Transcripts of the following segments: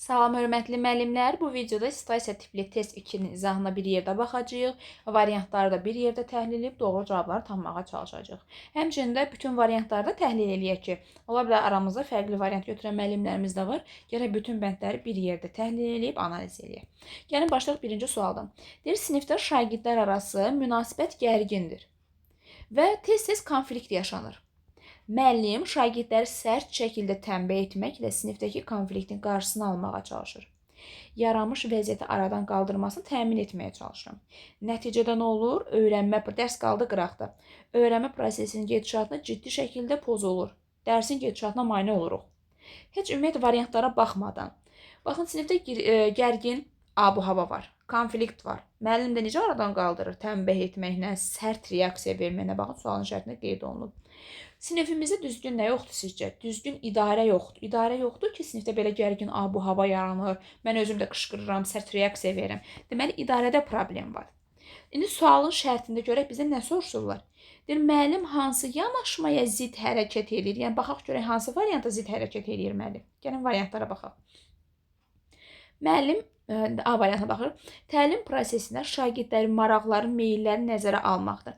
Salam hörmətli müəllimlər, bu videoda situasiya tipli test 2-nin izahına bir yerdə baxacağıq, variantları da bir yerdə təhlil edib doğru cavabları tapmağa çalışacağıq. Həmçinin də bütün variantları da təhlil eləyək ki, ola bilər aramızda fərqli variant götürən müəllimlərimiz də var. Gərək bütün bəndləri bir yerdə təhlil edib analiz eləyək. Gəlin başlayaq birinci sualdan. Deyir, sinifdə şagirdlər arası münasibət gərgindir və tez-tez konflikt yaşanır. Müəllim şagirdləri sərt şəkildə tənbih etməklə sinifdəki konfliktin qarşısını almağa çalışır. Yaranmış vəziyyəti aradan qaldırmasını təmin etməyə çalışıram. Nəticədə nə olur? Dərs qaldı qıraqda. Öyrənmə prosesinin gedişatına ciddi şəkildə pozulur. Dərsin gedişatına mane oluruq. Heç ümumiyyətlə variantlara baxmadan. Baxın, sinifdə gərgin abu-hava var. Konflikt var. Müəllim də necə aradan qaldırır? Tənbih etməklə, sərt reaksiya verməklə. Baxın, sualın şərtində qeyd olunub. Sinifimizdə düzgün nə yoxdur sizcə? Düzgün idarə yoxdur. İdarə yoxdur ki, sinifdə belə gərgin abu-hava yaranır. Mən özüm də qışqırıram, sərt reaksiya verirəm. Deməli, idarədə problem var. İndi sualın şərtində görək bizə nə soruşurlar? Deyir, müəllim hansı yanaşmaya zid hərəkət edir? Yəni, baxaq görək hansı varianta zid hərəkət edir müəllim? Gəlin variantlara baxaq. Müəllim A variantına baxır. Təlim prosesində şagirdlərin maraqları, meyilləri nəzərə almaqdır.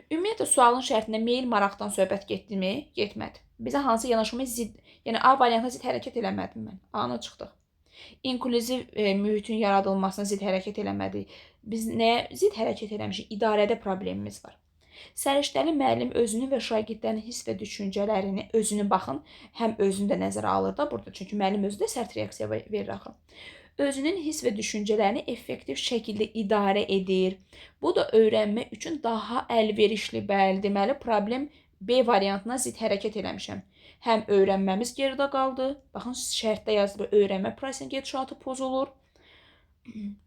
Ümumiyyətlə, sualın şərtində meyil maraqdan söhbət getdimi? Getmədi. Bizə hansı yanaşmaya zid, yəni A variantına zid hərəkət eləmədim mən. A-na çıxdıq. İnklüziv mühitin yaradılmasına zid hərəkət eləmədik. Biz nəyə zid hərəkət eləmişik? İdarədə problemimiz var. Səriştəli müəllim özünü və şagirdlərin hiss və düşüncələrini, özünü baxın, həm özünü də nəzərə alır da burada. Çünki müəllim özü də sərt reaksiya verir axı. Özünün hiss və düşüncələrini effektiv şəkildə idarə edir. Bu da öyrənmə üçün daha əlverişli, bəli, deməli, problem B variantına zid hərəkət eləmişəm. Həm öyrənməmiz geridə qaldı. Baxın, şərtdə yazılır, öyrənmə prosesinin gedişatı pozulur.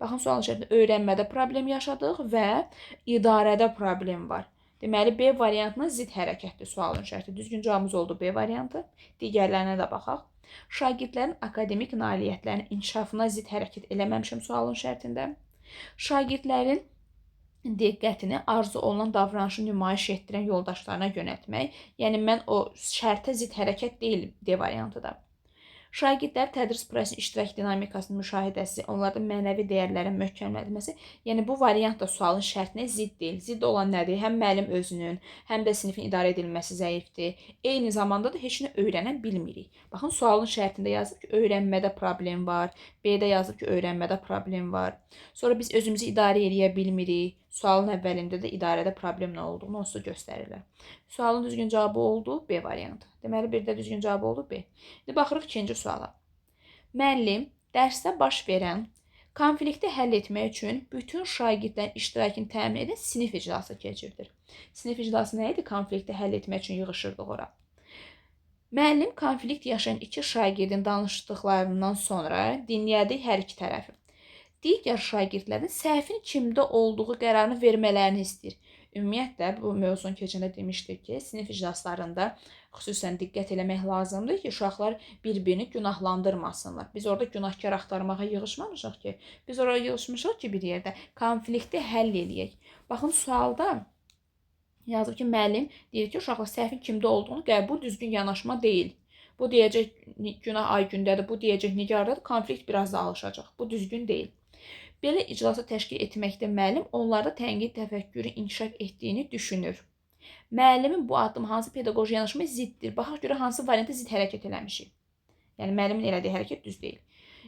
Baxın, sualın şərtində öyrənmədə problem yaşadıq və idarədə problem var. Deməli, B variantına zid hərəkətdir sualın şərti. Düzgün cavabımız oldu B variantı. Digərlərinə də baxaq. Şagirdlərin akademik nailiyyətlərinin inkişafına zid hərəkət eləməmişəm sualın şərtində. Şagirdlərin diqqətini arzu olunan davranışı nümayiş etdirən yoldaşlarına yönəltmək. Yəni, mən o şərtə zid hərəkət deyil D variantıda. Şagirdlər tədris prosesinin iştirak dinamikasının müşahidəsi, onların mənəvi dəyərlərin möhkəmləndirilməsi. Yəni, bu variant da sualın şərtinə zidd deyil. Zidd olan nədir? Həm müəllim özünün, həm də sinifin idarə edilməsi zəifdir. Eyni zamanda da heç nə öyrənə bilmirik. Baxın, sualın şərtində yazıb ki, öyrənmədə problem var. B-də yazıb ki, öyrənmədə problem var. Sonra biz özümüzü idarə edə bilmirik. Sualın əvvəlində də idarədə problem nə olduğunu onsuz göstərirlər. Sualın düzgün cavabı oldu B variantı. Deməli, bir də düzgün cavabı oldu B. İndi baxırıq ikinci suala. Müəllim dərsdə baş verən konflikti həll etmək üçün bütün şagirdlərin iştirakını təmin edən sinif iclası keçirdir. Sinif iclası nə idi? Konflikti həll etmək üçün yığışırdıq ora. Müəllim konflikt yaşayan iki şagirdin danışdıqlarından sonra dinlədi hər iki tərəfi. Digər şagirdlərin səhvin kimdə olduğu qərarını vermələrini istəyir. Ümumiyyətlə, bu mövzunu keçəndə demişdik ki, sinif iclaslarında xüsusən diqqət eləmək lazımdır ki, uşaqlar bir-birini günahlandırmasınlar. Biz orada günahkar axtarmağa yığışmamışıq ki, biz oraya yığışmışıq ki, bir yerdə konflikti həll eləyək. Baxın, sualda yazıb ki, müəllim deyir ki, uşaqlar səhvin kimdə olduğunu qəbul düzgün yanaşma deyil. Bu deyəcək günah Aygündədir, bu deyəcək Nigardadır, konflikt biraz da alışacaq. Bu düzgün deyil. Belə iclası təşkil etməkdə müəllim onlarda tənqid təfəkkürü inkişaf etdiyini düşünür. Müəllimin bu addım hansı pedaqoji yanaşmaya ziddir? Baxaq görə hansı varianta zid hərəkət eləmişik. Yəni, müəllimin elədiyi hərəkət düz deyil.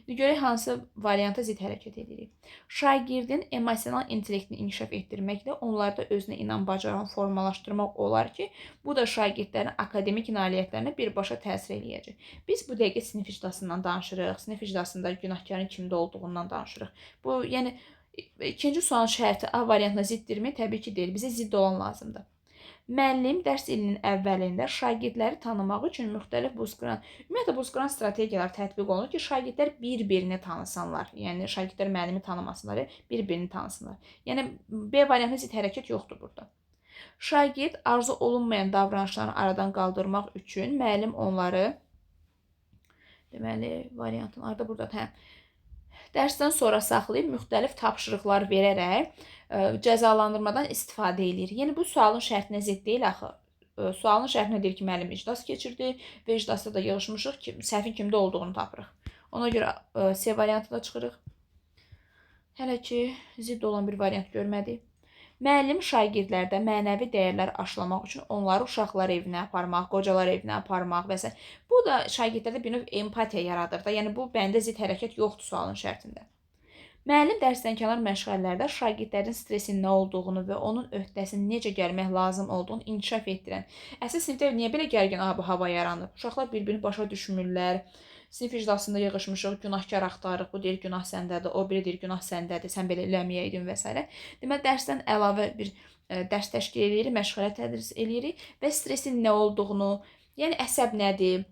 İndi görək hansı varianta zid hərəkət edirik. Şagirdin emosional intellektini inkişaf etdirməklə onlarda özünə inam bacarığını formalaşdırmaq olar ki, bu da şagirdlərin akademik nailiyyətlərinə birbaşa təsir eləyəcək. Biz bu dəqiqə sinif iclasından danışırıq, sinif iclasında günahkarın kimdə olduğundan danışırıq. Bu, yəni, ikinci sualın şərti A variantına ziddirmi? Təbii ki, deyil. Bizə zidd olan lazımdır. Müəllim dərs ilinin əvvəlində şagirdləri tanımaq üçün müxtəlif ümumiyyətlə buzqıran strategiyalar tətbiq olunur ki, şagirdlər bir-birini tanısınlar. Yəni, şagirdlər müəllimi tanımasınlar, bir-birini tanısınlar. Yəni, B variantında zid hərəkət yoxdur burada. Şagird arzu olunmayan davranışlarını aradan qaldırmaq üçün müəllim onları, deməli, variantın arada burada, dərsdən sonra saxlayıb müxtəlif tapşırıqlar verərək cəzalandırmadan istifadə edir. Yəni, bu sualın şərtinə zidd deyil axı. Sualın şərtinə deyir ki, müəllim iclas keçirdi və iclasda da yığışmışıq ki, səhvin kimdə olduğunu tapırıq. Ona görə C variantı da çıxırıq. Hələ ki, zidd olan bir variant görmədik. Müəllim şagirdlərdə mənəvi dəyərlər aşılamaq üçün onları uşaqlar evinə aparmaq, qocalar evinə aparmaq və s. Bu da şagirdlərdə bir növ empatiya yaradır da. Yəni bu bəndə zidd hərəkət yoxdur sualın şərtində. Müəllim dərsdənkənar məşğələlərdə şagirdlərin stresin nə olduğunu və onun öhdəsini necə gəlmək lazım olduğunu inkişaf etdirən. Əsas sinifdə niyə belə gərgin hava yaranıb? Uşaqlar bir-birini başa düşmürlər. Sinif iclasında yığışmışıq, günahkar axtarırıq. Bu deyir günah səndədir, o biri deyir günah səndədir, sən belə eləməyəydin və s. Deməli dərsdən əlavə bir dərs təşkil edirik, məşğələ tədris edirik və stresin nə olduğunu, yəni əsəb nədir,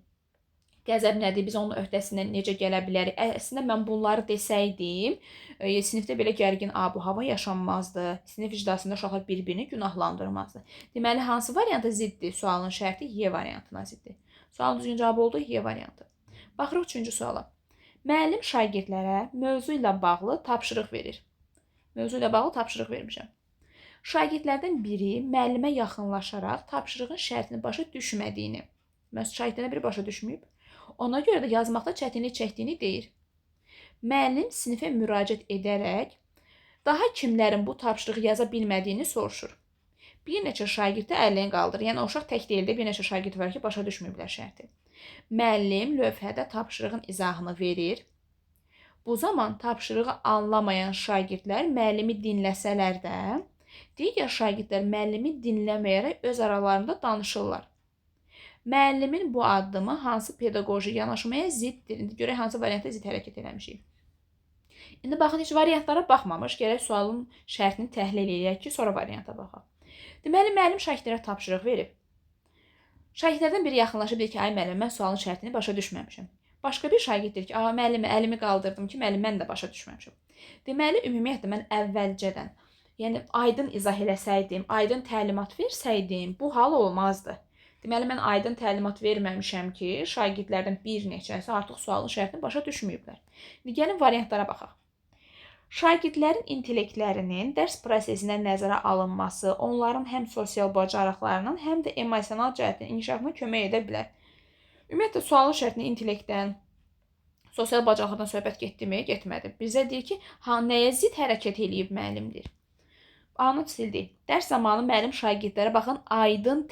qəzəb nədir, biz onun öhdəsindən necə gələ bilərik? Əslində mən bunları desəydim, sinifdə belə gərgin ab-hava yaşanmazdı. Sinif iclasında uşaqlar bir-birini günahlandırmazdı. Deməli, hansı varianta ziddir? Sualın şərti Y variantına ziddir. Sualın düzgün cavabı oldu Y variantı. Baxırıq 3-cü suala. Müəllim şagirdlərə mövzu ilə bağlı tapşırıq verir. Mövzu ilə bağlı tapşırıq vermişəm. Şagirdlərdən biri müəllimə yaxınlaşaraq tapşırığın şərtini başa düşmədiyini, şagirdlərdən biri başa düşməyib, ona görə də yazmaqda çətinlik çəkdiyini deyir. Müəllim sinifə müraciət edərək daha kimlərin bu tapşırığı yaza bilmədiyini soruşur. Bir neçə şagird də əlini qaldırır. Yəni o uşaq tək deyildi, bir neçə şagird var ki, başa düşməyiblər şərti. Müəllim lövhədə tapşırığın izahını verir. Bu zaman tapşırığı anlamayan şagirdlər müəllimi dinləsələr də, digər şagirdlər müəllimi dinləməyərək öz aralarında danışırlar. Müəllimin bu addımı hansı pedaqoji yanaşmaya ziddir? İndi görək hansı variantda zidd hərəkət eləmişik. İndi baxın, heç variantlara baxmamış, gərək sualın şərtini təhlil edək ki, sonra varianta baxaq. Deməli, müəllim şagirdlərə tapşırıq verib. Şagirdlərdən biri yaxınlaşıb deyir ki, ay müəllim, mən sualın şərtini başa düşməmişəm. Başqa bir şagird deyir ki, müəllim, əlimi qaldırdım ki, müəllim, mən də başa düşməmişəm. Deməli, ümumiyyətlə mən əvvəlcədən, yəni aydın izah eləsəydim, aydın təlimat versəydim, bu hal olmazdı. Deməli, mən aydın təlimat verməmişəm ki, şagirdlərdən bir neçəsi artıq sualın şərtini başa düşməyiblər. İndi gəlin variantlara baxaq. Şagirdlərin intellektlərinin dərs prosesinə nəzərə alınması, onların həm sosial bacarıqlarının, həm də emosional cəhətdən inkişafına kömək edə bilər. Ümumiyyətlə, sualın şərtini intellektdən, sosial bacarıqlardan söhbət getdimi? Getmədi. Bizə deyir ki, nəyə zid hərəkət eləyib müəllimdir? A-nı sildik. Dərs zamanı müəllim şagirdlərə baxın, aydın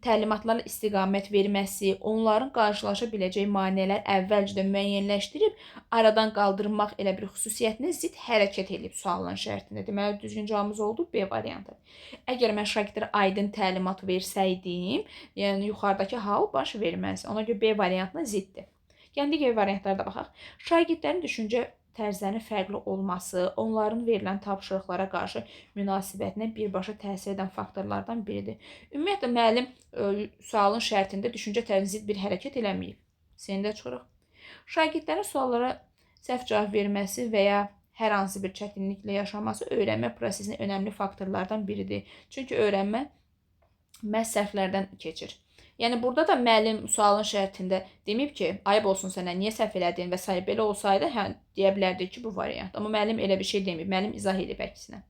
təlimatlarla istiqamət verməsi, onların qarşılaşa biləcəyi maneələr əvvəlcədən müəyyənləşdirib, aradan qaldırmaq elə bir xüsusiyyətinə zid hərəkət edib sualın şərtində. Deməli, düzgün cavabımız oldu B variantı. Əgər mən şagirdlərə aydın təlimat versəydim, yəni yuxarıdakı hal baş verməz. Ona görə B variantına ziddir. Yəni, digər variantlara da baxaq. Şagirdlərin düşüncə tərzlərinin fərqli olması, onların verilən tapşırıqlara qarşı münasibətinə birbaşa təsir edən faktorlardan biridir. Ümumiyyətlə, müəllim sualın şərtində düşüncə tərzinə zid bir hərəkət eləməyib. Sində çıxırıq. Şagirdlərin suallara səhv cavab verməsi və ya hər hansı bir çətinliklə yaşaması öyrənmə prosesinin önəmli faktorlardan biridir. Çünki öyrənmə məhz səhvlərdən keçir. Yəni, burada da müəllim sualın şərtində deməyib ki, ayıb olsun sənə, niyə səhv elədin və s. Belə olsaydı, deyə bilərdik ki, bu variant. Amma müəllim elə bir şey deməyib, müəllim izah edib əksinə.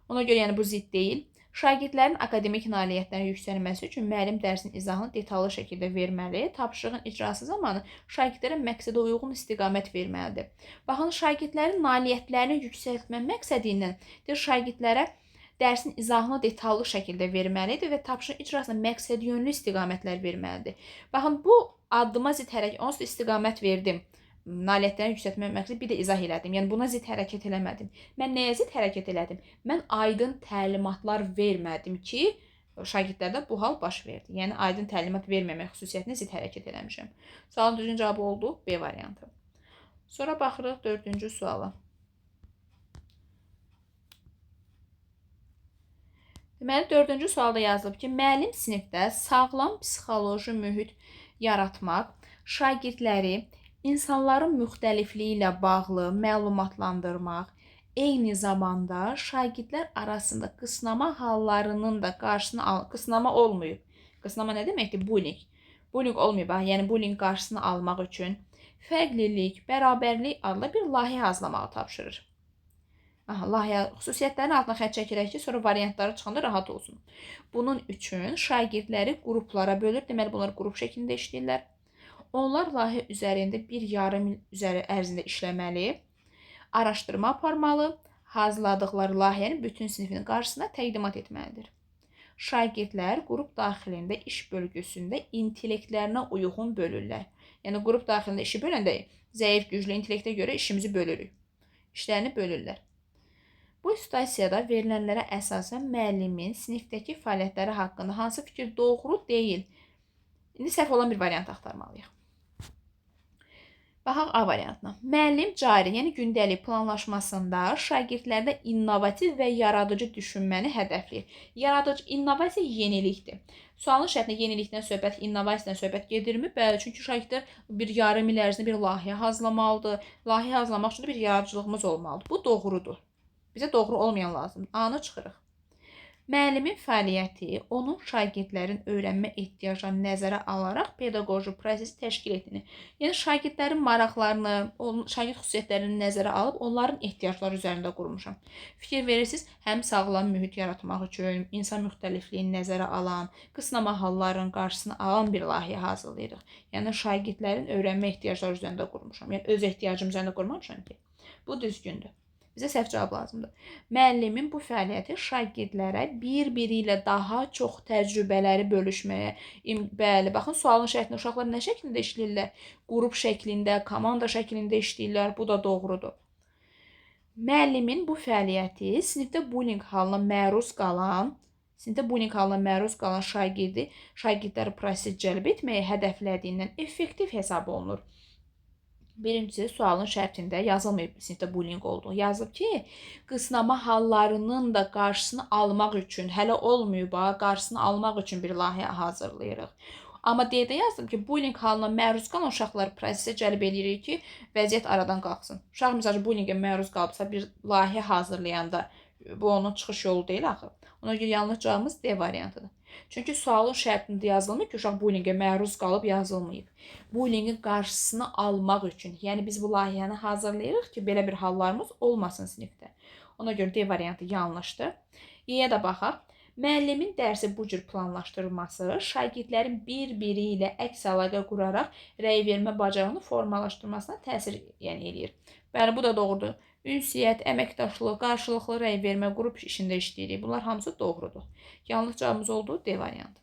Ona görə yəni bu zidd deyil. Şagirdlərin akademik nailiyyətlərin yüksəlməsi üçün müəllim dərsin izahını detallı şəkildə verməli, tapşırığın icrası zamanı şagirdlərə məqsədə uyğun istiqamət verməlidir. Baxın, şagirdlərin nailiyyətlərini yüksəltmə məqsədi ilə şagirdlərə dərsin izahını detallı şəkildə verməlidir və tapşırıq icrasına məqsədyönlü istiqamətlər verməlidir. Baxın, bu addıma zid hərəkət, onsuz da istiqamət verdim. Nailiyyətlərini yüksəltmək məqsədi bir də izah elədim. Yəni, buna zid hərəkət eləmədim. Mən nəyə zid hərəkət elədim? Mən aydın təlimatlar vermədim ki, şagirdlərdə bu hal baş verdi. Yəni, aydın təlimat verməmək xüsusiyyətinə zid hərəkət eləmişəm. Sualın düzgün cavabı oldu B variantı. Sonra baxırıq 4-cü suala. Deməli, 4-cü sualda yazılıb ki, müəllim sinifdə sağlam psixoloji mühit yaratmaq, şagirdləri insanların müxtəlifliyi ilə bağlı məlumatlandırmaq, eyni zamanda şagirdlər arasında qısnama hallarının da qarşısını almaq, qısnama olmayıb. Qısnama nə deməkdir? Bullying. Bullying olmayıb, yəni bullying qarşısını almaq üçün fərqlilik, bərabərlik adlı bir layihə hazırlamağı tapşırır. Layihə xüsusiyyətlərin altına xətt çəkirək ki, sonra variantları çıxanda rahat olsun. Bunun üçün şagirdləri qruplara bölür. Deməli, bunlar qrup şəklində işləyirlər. Onlar layihə üzərində bir yarım il ərzində işləməli, araşdırma aparmalı, hazırladıqları layihəni bütün sinifin qarşısına təqdimat etməlidir. Şagirdlər qrup daxilində iş bölgüsündə intellektlərinə uyğun bölürlər. Yəni qrup daxilində işi böləndə zəif, güclü intellektə görə işimizi bölürük. İşlərini bölürlər. Bu situasiyada verilənlərə əsasən müəllimin sinifdəki fəaliyyətləri haqqında hansı fikir doğru deyil. İndi səhv olan bir variant axtarmalıyıq. Baxaq A variantına. Müəllim cari, yəni gündəlik planlaşmasında şagirdlərdə innovativ və yaradıcı düşünməni hədəfləyir. Yaradıcı, innovasiya yenilikdir. Sualın şərtində yenilikdən söhbət, innovasiyadan söhbət gedirmi? Bəli, çünki şagirdlər bir yarım il ərzində bir layihə hazırlamalıdır. Layihə hazırlamaq üçün bir yaradıcılığımız olmalıdır. Bu doğrudur. Bizə doğru olmayan lazımdır. A-nı çıxırıq. Müəllimin fəaliyyəti onun şagirdlərin öyrənmə ehtiyaclarını nəzərə alaraq pedaqoji prosesi təşkil etdiyini, yəni şagirdlərin maraqlarını, şagird xüsusiyyətlərini nəzərə alıb onların ehtiyacları üzərində qurmuşam. Fikir verirsiniz, həm sağlam mühit yaratmaq üçün, insan müxtəlifliyini nəzərə alan, qısnama hallarının qarşısını alan bir layihə hazırlayırıq. Yəni şagirdlərin öyrənmə ehtiyacları üzərində qurmuşam. Yəni öz ehtiyacım üzərində qurmamışam ki, bu düzgündür. Bizə səhv cavab lazımdır. Müəllimin bu fəaliyyəti şagirdlərə bir-biri ilə daha çox təcrübələri bölüşməyə, bəli, baxın sualın şəklində uşaqlar nə şəklində işləyirlər? Qrup şəklində, komanda şəklində işləyirlər. Bu da doğrudur. Müəllimin bu fəaliyyəti sinifdə bullying halına məruz qalan şagirdləri prosesə cəlb etməyə hədəflədiyindən effektiv hesab olunur. Birincisi, sualın şərtində yazılmayıb sinifdə bullying olduğu. Yazıb ki, qısnama hallarının da qarşısını almaq üçün, hələ olmayıb, qarşısını almaq üçün bir layihə hazırlayırıq. Amma D-də yazdım ki, bullying halına məruz qalan uşaqları prosesə cəlb edirik ki, vəziyyət aradan qalxsın. Uşaq məsələn bullyingə məruz qalıbsa bir layihə hazırlayanda bu onun çıxış yolu deyil axı. Ona görə yanlış cavabımız D variantıdır. Çünki sualın şərtində yazılmır ki, uşaq bullyingə məruz qalıb yazılmayıb. Bullyingin qarşısını almaq üçün, yəni biz bu layihəni hazırlayırıq ki, belə bir hallarımız olmasın sinifdə. Ona görə D variantı yanlışdır. E-yə də baxaq. Müəllimin dərsi bu cür planlaşdırılması şagirdlərin bir-biri ilə əks əlaqə quraraq rəy vermə bacarığını formalaşdırmasına təsir eləyir. Bəli, bu da doğrudur. Ünsiyyət, əməkdaşlıq, qarşılıqlı rəy vermə, qrup işində işləyirik. Bunlar hamısı doğrudur. Yanlış cavabımız olduğu D variantı.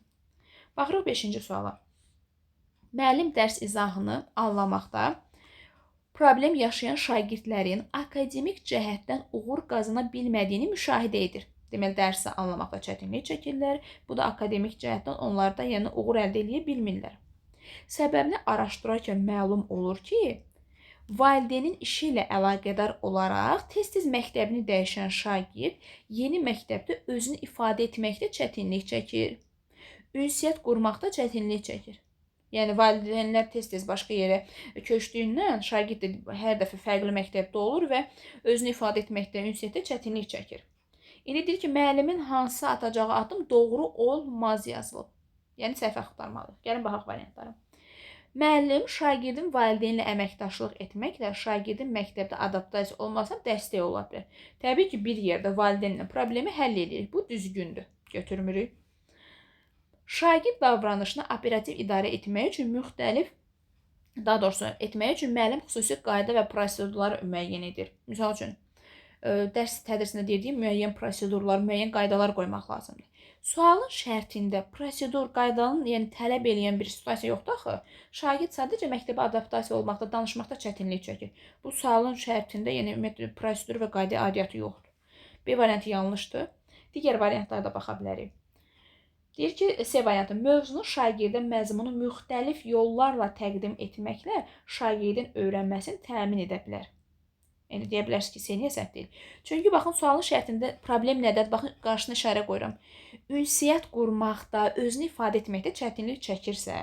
Baxırıq 5-ci suala. Müəllim dərs izahını anlamaqda problem yaşayan şagirdlərin akademik cəhətdən uğur qazana bilmədiyini müşahidə edir. Deməli, dərsi anlamaqda çətinlik çəkirlər. Bu da akademik cəhətdən onlarda uğur əldə edə bilmirlər. Səbəbini araşdırarkən məlum olur ki, valideynin işi ilə əlaqədar olaraq tez-tez məktəbini dəyişən şagird yeni məktəbdə özünü ifadə etməkdə çətinlik çəkir. Ünsiyyət qurmaqda çətinlik çəkir. Yəni valideynlər tez-tez başqa yerə köçdüyündən şagird hər dəfə fərqli məktəbdə olur və özünü ifadə etməkdə, ünsiyyətdə çətinlik çəkir. İndi deyir ki, müəllimin hansı atacağı addım doğru olmaz yazılıb. Yəni səhv axtarmalıyıq. Gəlin baxaq variantlara. Müəllim şagirdin valideynlə əməkdaşlıq etməklə şagirdin məktəbdə adaptasiya olmasına dəstək ola bilər. Təbii ki, bir yerdə valideynlə problemi həll edirik. Bu düzgündür. Götürmürük. Şagird davranışını operativ idarə etmək üçün müəllim xüsusi qayda və prosedurları müəyyən edir. Misal üçün, dərs tədrisində dediyim müəyyən prosedurlar, müəyyən qaydalar qoymaq lazımdır. Sualın şərtində prosedur, qaydanın tələb edən bir situasiya yoxdur axı. Şagird sadəcə məktəbə adaptasiya olmaqda, danışmaqda çətinlik çəkir. Bu sualın şərtində ümumiyyətlə prosedur və qayda aidiyyatı yoxdur. B variantı yanlışdır. Digər variantlara da baxa bilərik. Deyir ki, C variantı mövzunu şagirdə məzmunu müxtəlif yollarla təqdim etməklə şagirdin öyrənməsini təmin edə bilər. Yəni deyə bilərsiniz ki, C niyə səhv deyil? Çünki baxın sualın şərtində problem nədədir? Baxın qarşısına işarə qoyuram. Ünsiyyət qurmaqda, özünü ifadə etməkdə çətinlik çəkirsə,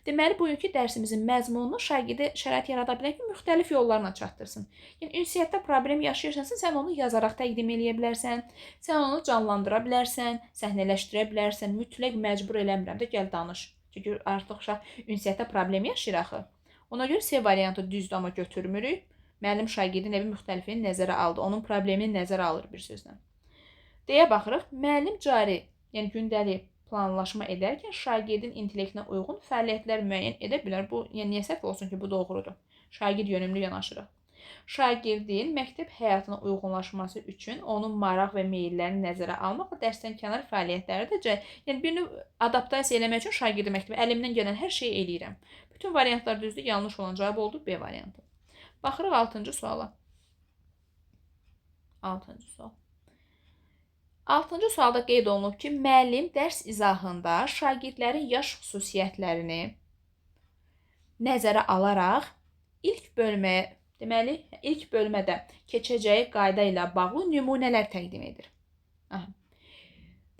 deməli bugünkü dərsimizin məzmununu şagirdə şərait yarada bilər ki, müxtəlif yollarla çatdırsın. Yəni ünsiyyətdə problem yaşayırsansa, sən onu yazaraq təqdim edə bilərsən, sən onu canlandıra bilərsən, səhnələşdirə bilərsən, mütləq məcbur eləmirəm də gəl danış. Çünki artıq uşaq ünsiyyətdə problem yaşayır axı. Ona görə C variantı düzdür, amma götürmürük. Müəllim şagirdin evi müxtəlifini nəzərə aldı. Onun problemini nəzərə alır bir sözlə. D-yə baxırıq. Müəllim cari, yəni gündəlik planlaşma edərkən şagirdin intellektinə uyğun fəaliyyətlər müəyyən edə bilər. Bu, yəni niyə səhv olsun ki, bu doğrudur. Şagird yönümlü yanaşırıq. Şagirdin məktəb həyatına uyğunlaşması üçün onun maraq və meyillərini nəzərə almaqla dərsdən kənar fəaliyyətləri də, yəni birini adaptasiya eləmək üçün şagirdi məktəbə əlimdən gələn hər şeyi eləyirəm. Bütün variantlar düzdür, yanlış olan cavab oldu B variantı. Baxırıq 6-cı suala. 6-cı sual. 6-cı sualda qeyd olunub ki, müəllim dərs izahında şagirdlərin yaş xüsusiyyətlərini nəzərə alaraq ilk bölmədə keçəcəyi qayda ilə bağlı nümunələr təqdim edir.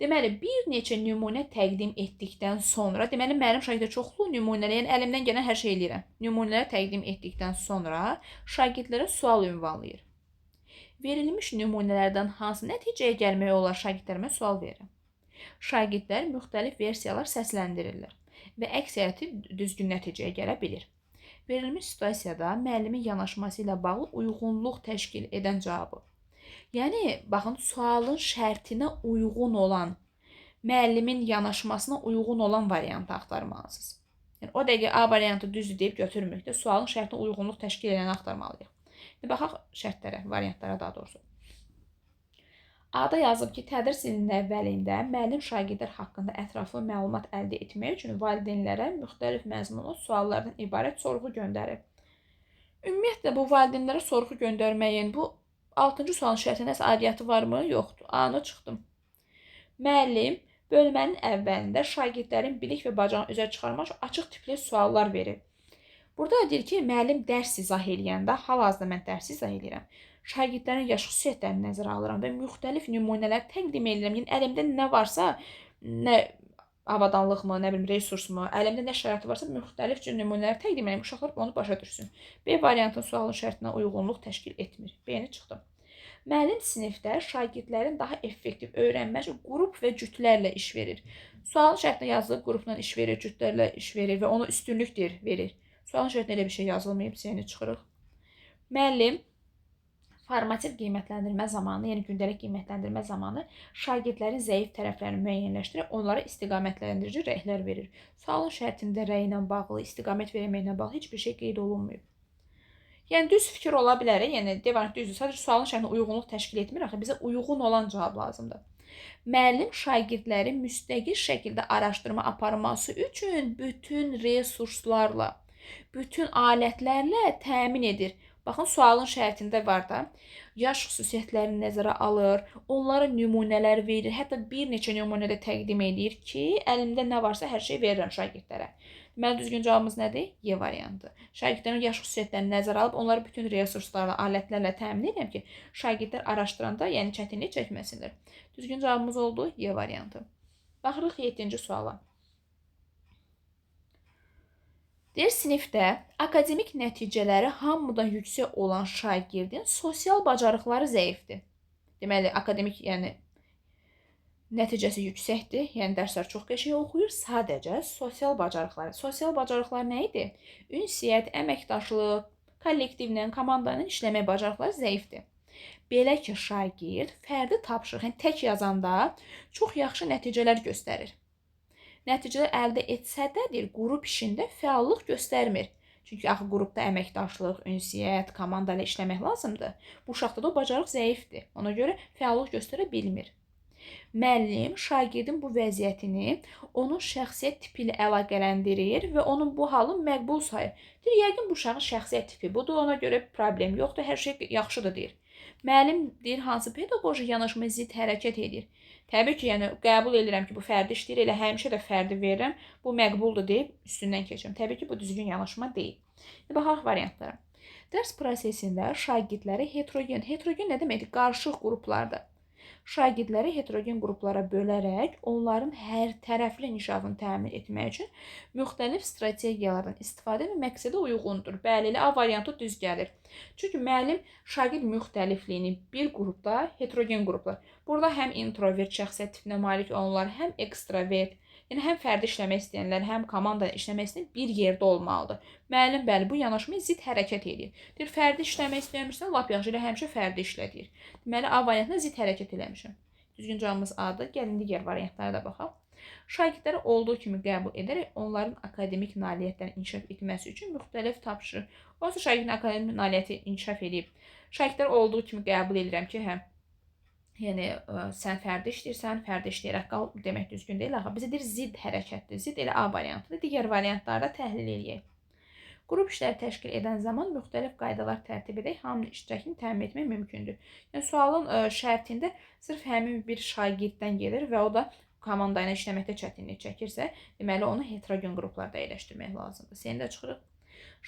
Deməli, bir neçə nümunə təqdim etdikdən sonra, deməli, müəllim şagirdə çoxlu nümunələr, yəni əlimdən gələn hər şey eləyirəm. Nümunələr təqdim etdikdən sonra şagirdlərə sual ünvanlayır. Verilmiş nümunələrdən hansı nəticəyə gəlmək olar şagirdlərimə sual verirəm. Şagirdlər müxtəlif versiyalar səsləndirirlər və əksəriyyəti düzgün nəticəyə gələ bilir. Verilmiş situasiyada müəllimin yanaşması ilə bağlı uyğunluq təşkil edən cavabı. Yəni, baxın, sualın şərtinə uyğun olan, müəllimin yanaşmasına uyğun olan variantı axtarmalısınız. Yəni, o dəqiqə A variantı düzdür deyib götürmürük də, sualın şərtinə uyğunluq təşkil edəni axtarmalıyıq. Baxaq şərtlərə, variantlara daha doğrusu. A-da yazıb ki, tədris ilinin əvvəlində müəllim şagirdlər haqqında ətraflı məlumat əldə etmək üçün valideynlərə müxtəlif məzmunlu suallardan ibarət sorğu göndərir. Ümumiyyətlə, bu valideynlərə sorğu göndərməyin, bu 6-cı sualın şərtində nəsə aidiyyatı varmı? Yoxdur. A-nı çıxdım. Müəllim bölmənin əvvəlində şagirdlərin bilik və bacarığını üzə çıxarmaq üçün açıq tipli suallar verir. Burada deyir ki, müəllim dərs izah eləyəndə, hal-hazırda mən dərs izah eləyirəm. Şagirdlərin yaş xüsusiyyətlərini nəzərə alıram və müxtəlif nümunələr təqdim edirəm. Yəni, əlimdə nə varsa, nə avadanlıq mı, nə bilim, resurs mu, əlimdə nə şəraiti varsa, müxtəlif cür nümunələr təqdim edirəm. Uşaqlar onu başa düşsün. B variantının sualın şərtinə uyğunluq təşkil etmir. B-ni çıxdım. Müəllim sinifdə şagirdlərin daha effektiv öyrənmək üçün qrup və cütlərlə iş verir. Sualın şərtinə yazılıb qrupla iş verir, cütlərlə iş verir və ona üstünlük verir. Sualın şərtində elə bir şey yazılmayıb, C-ni çıxırıq. Müəllim formativ qiymətləndirmə zamanı, yəni gündəlik qiymətləndirmə zamanı şagirdlərin zəif tərəflərini müəyyənləşdirib, onlara istiqamətləndirici rəylər verir. Sualın şərtində rəy ilə bağlı, istiqamət verməklə bağlı heç bir şey qeyd olunmayıb. Yəni, düz fikir ola bilər, yəni, devam düzdür. Sadəcə sualın şərtinə uyğunluq təşkil etmir, axı bizə uyğun olan cavab lazımdır. Müəllim şagirdlərin müstəqil şəkildə araşdırma aparması üçün bütün resurslarla, bütün alətlərlə təmin edir. Baxın, sualın şərtində var da, yaş xüsusiyyətlərini nəzərə alır, onlara nümunələr verir, hətta bir neçə nümunədə təqdim edir ki, əlimdə nə varsa hər şey verirəm şagirdlərə. Deməli, düzgün cavabımız nədir? Y variantı. Şagirdlərin yaş xüsusiyyətlərini nəzərə alıb, onları bütün resurslarla, alətlərlə təmin edirəm ki, şagirdlər araşdıranda, yəni çətinlik çəkməsinlər. Düzgün cavabımız oldu Y variantı. Baxırıq 7-ci suala. Deyir, sinifdə akademik nəticələri hamıdan yüksək olan şagirdin sosial bacarıqları zəifdir. Deməli, akademik, yəni nəticəsi yüksəkdir, yəni dərslər çox qəşəng oxuyur, sadəcə sosial bacarıqları. Sosial bacarıqlar nə idi? Ünsiyyət, əməkdaşlıq, kollektivlə, komanda ilə işləmək bacarıqları zəifdir. Belə ki, şagird fərdi tapşırıq, yəni tək yazanda çox yaxşı nəticələr göstərir. Nəticələr əldə etsə də, deyir, qrup işində fəallıq göstərmir. Çünki axı qrupda əməkdaşlıq, ünsiyyət, komanda ilə işləmək lazımdır. Bu uşaqda da o bacarıq zəifdir. Ona görə fəallıq göstərə bilmir. Müəllim şagirdin bu vəziyyətini onun şəxsiyyət tipi ilə əlaqələndirir və onun bu halı məqbul sayır. Deyir, yəqin bu uşağın şəxsiyyət tipi budur, ona görə problem yoxdur, hər şey yaxşıdır deyir. Müəllim deyir, hansı pedaqoji yanaşma zidd hərəkət edir. Təbii ki, yəni qəbul edirəm ki, bu fərdi işləyir, elə həmişə də fərdi verirəm, bu məqbuldur deyib üstündən keçirəm. Təbii ki, bu düzgün yanaşma deyil. Baxaq variantlara. Dərs prosesində şagirdləri heterogen nə deməkdir? Qarışıq qruplarda. Şagirdləri heterogen qruplara bölərək onların hər tərəfli inkişafını təmin etmək üçün müxtəlif strategiyalardan istifadə və məqsədə uyğundur. Bəli, elə A variantı düz gəlir. Çünki müəllim şagird müxtəlifliyini bir qrupda, heterogen qruplar. Burada həm introvert şəxsiyyət tipinə malik olanlar, həm ekstravert, yəni həm fərdi işləmək istəyənlər, həm komanda işləmək istəyən bir yerdə olmalıdır. Müəllim, bəli, bu yanaşmaya zidd hərəkət edir. Deyir, fərdi işləmək istəyirsən, lap yaxşı ilə həmişə fərdi işlədir. Deməli, A variantına zidd hərəkət eləmişəm. Düzgün cavabımız A-dır. Gəlin digər variantlara da baxaq. Şagirdləri olduğu kimi qəbul edərək onların akademik nailiyyətlərini inkişaf etməsi üçün müxtəlif tapşırıq. Onsuz şagirdin akademik nailiyyəti inkişaf edib. Şagirdləri olduğu kimi qəbul edirəm ki, hə, yəni sən fərdi işləyirsən, fərdi işləyərək qal demək düzgün deyil. Axı bizə deyir zidd hərəkətdir. Zidd elə A variantıdır. Digər variantlarda təhlil eləyək. Qrup işləri təşkil edən zaman müxtəlif qaydalar tərtib edək, hamının iştirakını təmin etmək mümkündür. Yəni sualın şərtində sırf həmin bir şagirddən gedir və o da komanda ilə işləməkdə çətinlik çəkirsə, deməli onu heterogen qruplarda yerləşdirmək lazımdır. Seni də çıxırıq.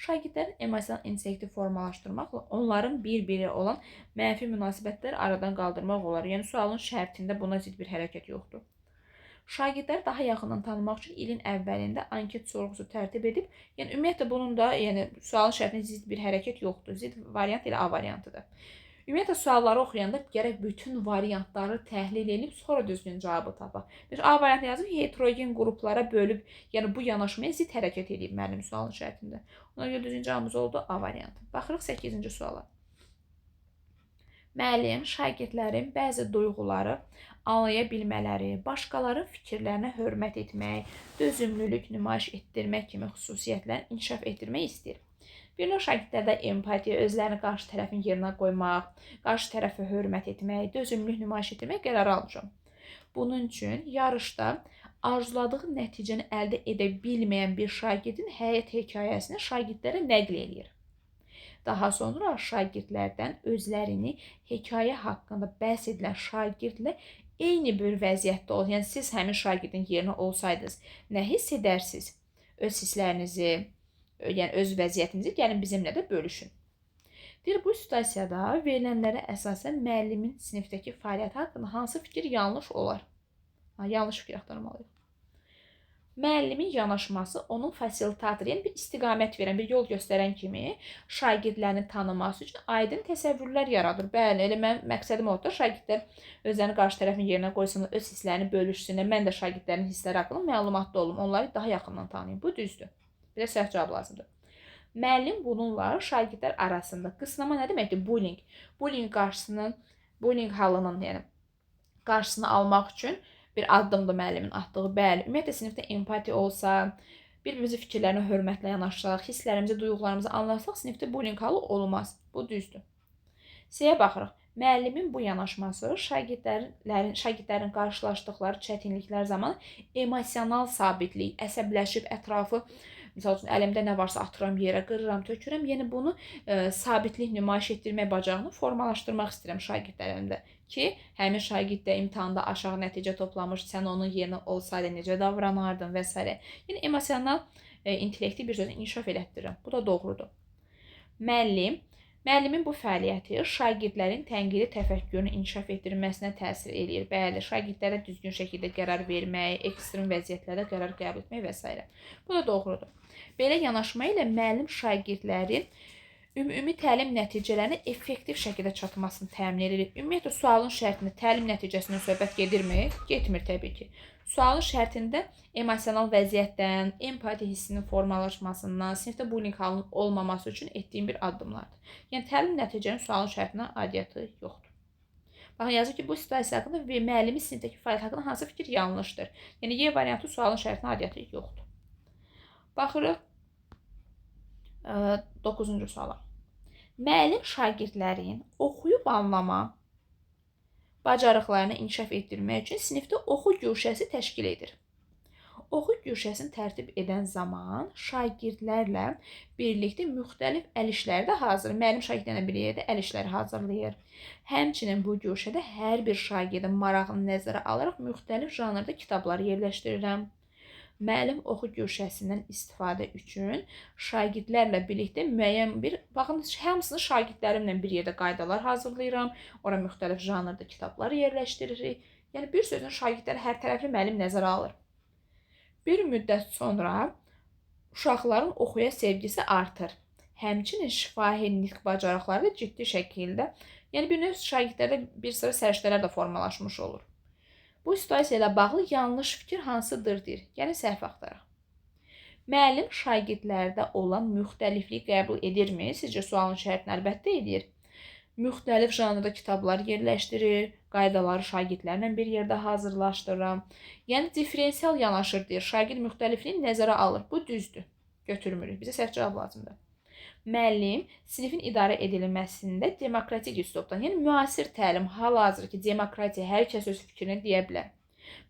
Şagirdlərin emosional insekti formalaşdırmaqla onların bir-biri olan mənfi münasibətləri aradan qaldırmaq olar. Yəni sualın şərtində buna zidd bir hərəkət yoxdur. Şagirdləri daha yaxından tanımaq üçün ilin əvvəlində anket sorğusu tərtib edib, yəni ümumiyyətlə bunun da, yəni sualın şərtində zidd bir hərəkət yoxdur. Zidd variant elə A variantıdır. Ümumiyyətlə sualları oxuyanda gərək bütün variantları təhlil edib sonra düzgün cavabı tapaq. Bir A variantı yazıb heterogen qruplara bölüb, yəni bu yanaşmaya zidd hərəkət edib müəllim sualın şərtində. Ona görə düzgün cavabımız oldu A variantı. Baxırıq 8-ci suala. Müəllim şagirdlərin bəzi duyğuları anlaya bilmələri, başqalarının fikirlərinə hörmət etmək, dözümlülük nümayiş etdirmək kimi xüsusiyyətlərini inkişaf etdirmək istəyir. Bir növ şagirdlərdə empatiya, özlərini qarşı tərəfin yerinə qoymaq, qarşı tərəfə hörmət etmək, dözümlülük nümayiş etdirmək qərarı almışam. Bunun üçün yarışda arzuladığı nəticəni əldə edə bilməyən bir şagirdin həyat hekayəsini şagirdlərə nəql edir. Daha sonra şagirdlərdən özlərini hekayə haqqında bəhs edilən şagirdlə eyni bir vəziyyətdə olur. Yəni siz həmin şagirdin yerinə olsaydınız, nə hiss edərsiniz? Öz hisslərinizi, yəni öz vəziyyətinizi gəlin bizimlə də bölüşün. Deyir, bu situasiyada verilənlərə əsasən müəllimin sinifdəki fəaliyyəti haqqında hansı fikir yanlış olar? Yanlış fikir axtarmalıyıq. Müəllimin yanaşması onun fasilitator, yəni bir istiqamət verən, bir yol göstərən kimi şagirdlərini tanıması üçün aydın təsəvvürlər yaradır. Bəli, elə mənim məqsədim odur da şagirdlər özlərini qarşı tərəfin yerinə qoysunlar, öz hisslərini bölüşsünlər. Mən də şagirdlərin hissləri haqqında məlumatlı olum, onları daha yaxından tanıyım. Bu düzdür. Bir də səhv cavab lazımdır. Müəllim bununla şagirdlər arasında qısnama nə deməkdir? Bullying. Bullying halının, yəni qarşısını almaq üçün bir addımdır müəllimin atdığı. Bəli, ümumiyyətlə sinifdə empatiya olsa, bir-birimizin fikirlərinə hörmətlə yanaşsaq, hisslərimizi, duyğularımızı anlarsaq, sinifdə bullying halı olmaz. Bu düzdür. C-yə baxırıq. Müəllimin bu yanaşması şagirdlərin qarşılaşdıqları çətinliklər zamanı emosional sabitlik, əsəbləşib ətrafı, misal üçün əlimdə nə varsa atıram yerə, qırıram, tökürəm. Yəni bunu sabitlik nümayiş etdirmək bacarığını formalaşdırmaq istəyirəm şagirdlərimdə. Ki, həmin şagird də imtahanda aşağı nəticə toplamış, sən onun yerinə olsaydı necə davranardın və s. Yəni emosional intellekti bir sözlə inkişaf elətdirirəm. Bu da doğrudur. Müəllimin bu fəaliyyəti şagirdlərin tənqidi təfəkkürünü inkişaf etdirməsinə təsir eləyir. Bəli, şagirdlərə düzgün şəkildə qərar vermək, ekstrem vəziyyətlərdə qərar qəbul etmək və s. Bu da doğrudur. Belə yanaşma ilə müəllim şagirdlərin ümumi təlim nəticələrinə effektiv şəkildə çatmasını təmin edir. Ümumiyyətlə, sualın şərtində təlim nəticəsindən söhbət gedirmi? Getmir təbii ki. Sualın şərtində emosional vəziyyətdən, empatiya hissinin formalaşmasından, sinifdə bullying halının olmaması üçün etdiyim bir addımlardır. Yəni, təlim nəticənin sualın şərtinə aidiyyatı yoxdur. Baxın, yazır ki, bu situasiya haqqında və müəllimin sinifdəki fəaliyyət haqqında hansı fikir yanlışdır? Yəni, Y variantı sualın şərtinə aidiyyatı yoxdur. Baxırıq 9-cu suala. Müəllim şagirdlərin oxuyub anlama bacarıqlarını inkişaf etdirmək üçün sinifdə oxu güşəsi təşkil edir. Oxu güşəsini tərtib edən zaman şagirdlərlə birlikdə müxtəlif əl işləri də hazırlayır. Müəllim şagirdlərlə bir yerdə əl işləri hazırlayır. Həmçinin bu güşədə hər bir şagirdin marağını nəzərə alaraq müxtəlif janrda kitablar yerləşdirirəm. Müəllim oxu güşəsindən istifadə üçün şagirdlərlə birlikdə müəyyən bir, baxın, hamısını şagirdlərimlə bir yerdə qaydalar hazırlayıram. Ora müxtəlif janrda kitablar yerləşdiririk. Yəni, bir sözün şagirdləri hər tərəfli müəllim nəzərə alır. Bir müddət sonra uşaqların oxuya sevgisi artır. Həmçinin şifahi nitq bacarıqları da ciddi şəkildə, yəni bir növ şagirdlərdə bir sıra səriştələr də formalaşmış olur. Bu situasiya ilə bağlı yanlış fikir hansıdır deyir. Yəni, səhv axtaraq. Müəllim şagirdlərdə olan müxtəlifliyi qəbul edirmi? Sizcə sualın şərtini əlbəttə edir. müxtəlif janrda kitablar yerləşdirir, qaydaları şagirdlərlə bir yerdə hazırlaşdırıram. Yəni diferensial yanaşır deyir. Şagird müxtəlifliyi nəzərə alır. Bu düzdür. Götürmürük. Bizə səhv cavab lazımdır. Müəllim sinifin idarə edilməsində demokratik üslubdan, yəni müasir təlim, hal-hazırki demokratiya, hər kəs öz fikrini deyə bilər.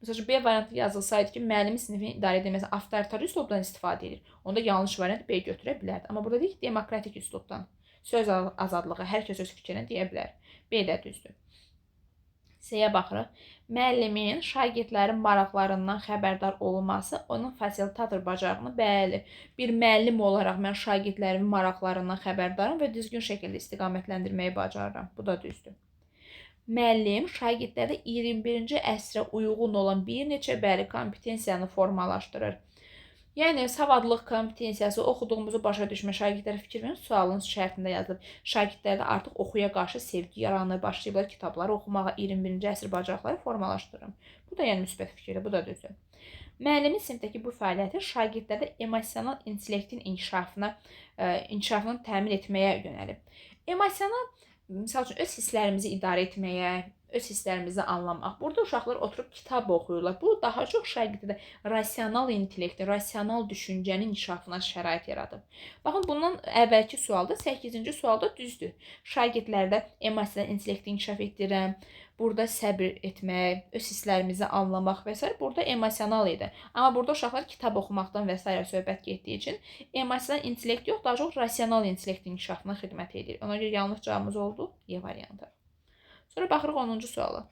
Məsələn, B variantı yazılsaydı ki, müəllimin sinifin idarə edilməsi avtoritar üslubdan istifadə edir. Onda yanlış variant B götürə bilərdi. Amma burada deyir ki, demokratik üslubdan. Söz azadlığı, hər kəs öz fikrini deyə bilər. B də düzdür. C-yə baxırıq. Müəllimin şagirdlərin maraqlarından xəbərdar olması onun fasilitator bacarığını, bəli, bir müəllim olaraq mən şagirdlərimin maraqlarından xəbərdaram və düzgün şəkildə istiqamətləndirməyi bacarıram. Bu da düzdür. Müəllim şagirdlərdə 21-ci əsrə uyğun olan bir neçə kompetensiyanı formalaşdırır. Yəni, savadlıq kompetensiyası, oxuduğumuzu başa düşmə, şagirdlərə fikir verin, sualın şərtində yazılıb. Şagirdlərdə artıq oxuya qarşı sevgi yaranır, başlayıblar kitabları oxumağa, 21-ci əsr bacarıqları formalaşdırır. Bu da yəni müsbət fikirdir, bu da düzdür. Müəllimin sinifdəki bu fəaliyyəti şagirdlərdə emosional intellektin inkişafını təmin etməyə yönəlib. Emosional, misal üçün, öz hisslərimizi idarə etməyə, öz hisslərimizi anlamaq. Burada uşaqlar oturub kitab oxuyurlar. Bu daha çox şagirddə rasional intellektin, rasional düşüncənin inkişafına şərait yaradıb. Baxın, bundan əvvəlki sualda, 8-ci sualda düzdür. Şagirdlərdə emosional intellekti inkişaf etdirirəm. Burada səbir etmək, öz hisslərimizi anlamaq və s. burada emosional idi. Amma burada uşaqlar kitab oxumaqdan və s. söhbət getdiyi üçün emosional intellekt yox, daha çox rasional intellektin inkişafına xidmət edir. Ona görə yanlış cavabımız oldu E variantı. Sonra baxırıq 10-cu suala.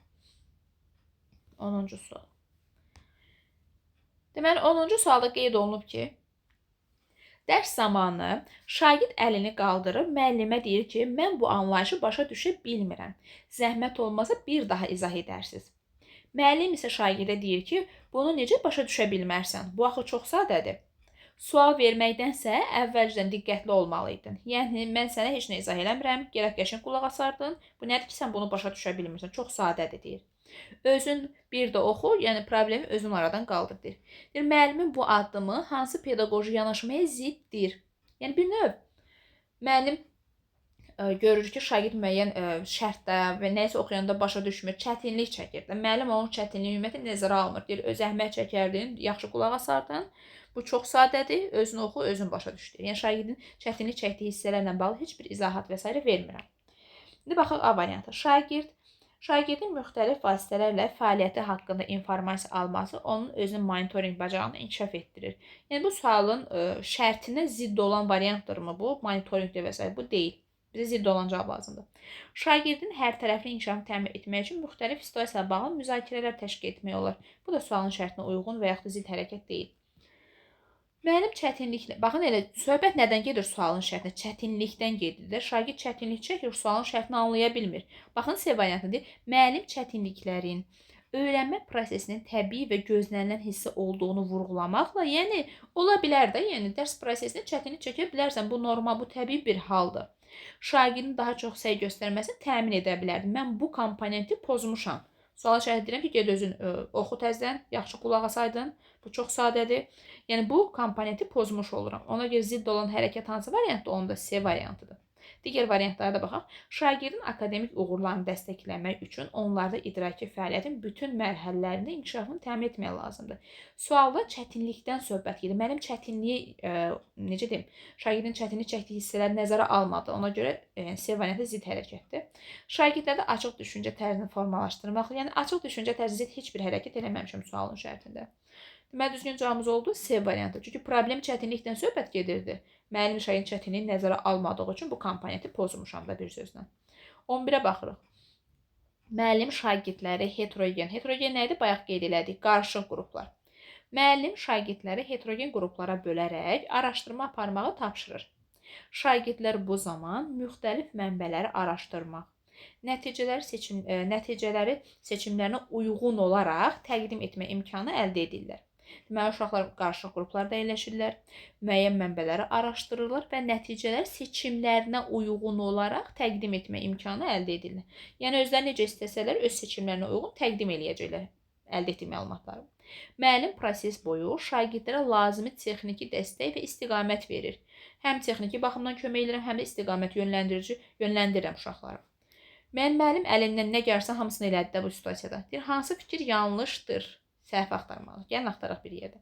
10-cu sual. Deməli, 10-cu sualda qeyd olunub ki, dərs zamanı şagird əlini qaldırıb müəllimə deyir ki, mən bu anlayışı başa düşə bilmirəm. Zəhmət olmasa bir daha izah edərsiniz. Müəllim isə şagirdə deyir ki, bunu necə başa düşə bilmərsən? Bu axı çox sadədir. Sual verməkdənsə əvvəlcədən diqqətli olmalıydın. Yəni, mən sənə heç nə izah eləmirəm, gərək qəşəng qulaq asardın. Bu nədir ki, sən bunu başa düşə bilmirsən? Çox sadədir, deyir. Özün bir də oxu, yəni problemi özün aradan qaldır, deyir. Deyir, müəllimin bu addımı hansı pedaqoji yanaşmaya ziddir? Yəni, bir növ müəllim görür ki, şagird müəyyən şərtdə və nəyisə oxuyanda başa düşmür, çətinlik çəkir. Müəllim onun çətinliyi ümumiyyətlə nəzərə almır. Deyir, öz əhəmiyyət çəkərdin, yaxşı qulaq asardın. Bu çox sadədir, özün oxu, özün başa düş. Yəni, şagirdin çətinlik çəkdiyi hissələrlə bağlı heç bir izahat və s. vermirəm. İndi baxaq A variantı. Şagirdin müxtəlif vasitələrlə fəaliyyəti haqqında informasiya alması onun özünün monitorinq bacarığını inkişaf etdirir. Yəni, bu sualın şərtinə zidd olan variantdırmı bu? Monitorinqdə və s. Bu deyil. Bizə zidd olan cavab lazımdır. Şagirdin hər tərəfli inkişafını təmin etmək üçün müxtəlif situasiyalarla bağlı müzakirələr təşkil etmək olar. Bu da sualın şərtinə uyğun və yaxud da zidd hərəkət deyil. Müəllim çətinliklə, baxın elə söhbət nədən gedir sualın şərtinə? Çətinlikdən gedir. Şagird çətinlik çəkir, sualın şərtini anlaya bilmir. Baxın C variantında müəllim çətinliklərin öyrənmə prosesinin təbii və gözlənilən hissi olduğunu vurğulamaqla, yəni ola bilər də, yəni dərs prosesində çətinlik çəkə bilərsən. Bu normal, bu təbii bir haldır. Şagirdin daha çox səy göstərməsini təmin edə bilərdi. Mən bu komponenti pozmuşam. Suala şəhid edirəm ki, ged özün oxu təzdən, yaxşı qulaq asaydın. Bu çox sadədir. Yəni, bu komponenti pozmuş oluram. Ona görə zidd olan hərəkət hansı variantdır? Onda C variantıdır. Digər variantlara da baxaq. Şagirdin akademik uğurlarını dəstəkləmək üçün onlarda idraki fəaliyyətin bütün mərhələlərində inkişafını təmin etmək lazımdır. Sualda çətinlikdən söhbət gedir. Mənim çətinliyi, necə deyim, şagirdin çətinlik çəkdiyi hissələri nəzərə almadı. Ona görə C variantı zidd hərəkətdir. Şagirdlərdə açıq düşüncə tərzini formalaşdırmaq, yəni açıq düşüncə tərzi zidd heç bir hərəkət eləməmişəm sualın şərtində. Deməli, düzgün cavabımız oldu C variantı. Çünki problem çətinlikdən söhbət gedirdi. Müəllim şagirdin çətinliyi nəzərə almadığı üçün bu komponenti pozmuşam da bir sözlə. 11-ə baxırıq. Müəllim şagirdləri heterogen. Heterogen nə idi? Bayaq qeyd elədik. Qarışıq qruplar. Müəllim şagirdləri heterogen qruplara bölərək araşdırma aparmağı tapşırır. Şagirdlər bu zaman müxtəlif mənbələri araşdırmaq, nəticələri seçimlərinə uyğun olaraq təqdim etmə imkanı əldə edirlər. Deməli, uşaqlar qarışıq qruplarda əyləşirlər, müəyyən mənbələri araşdırırlar və nəticələr seçimlərinə uyğun olaraq təqdim etmə imkanı əldə edirlər. Yəni, özləri necə istəsələr, öz seçimlərinə uyğun təqdim eləyəcəklər əldə etdiyi məlumatları. Müəllim proses boyu şagirdlərə lazımi texniki dəstək və istiqamət verir. Həm texniki baxımdan kömək edirəm, həm də istiqamət yönləndirirəm uşaqlara. Mənim müəllim əlindən nə gəlsə hamısını elədi də bu situasiyada. Deyir, hansı fikir yanlışdır? Səhv axtarmalı. Gəlin axtaraq bir yerdə.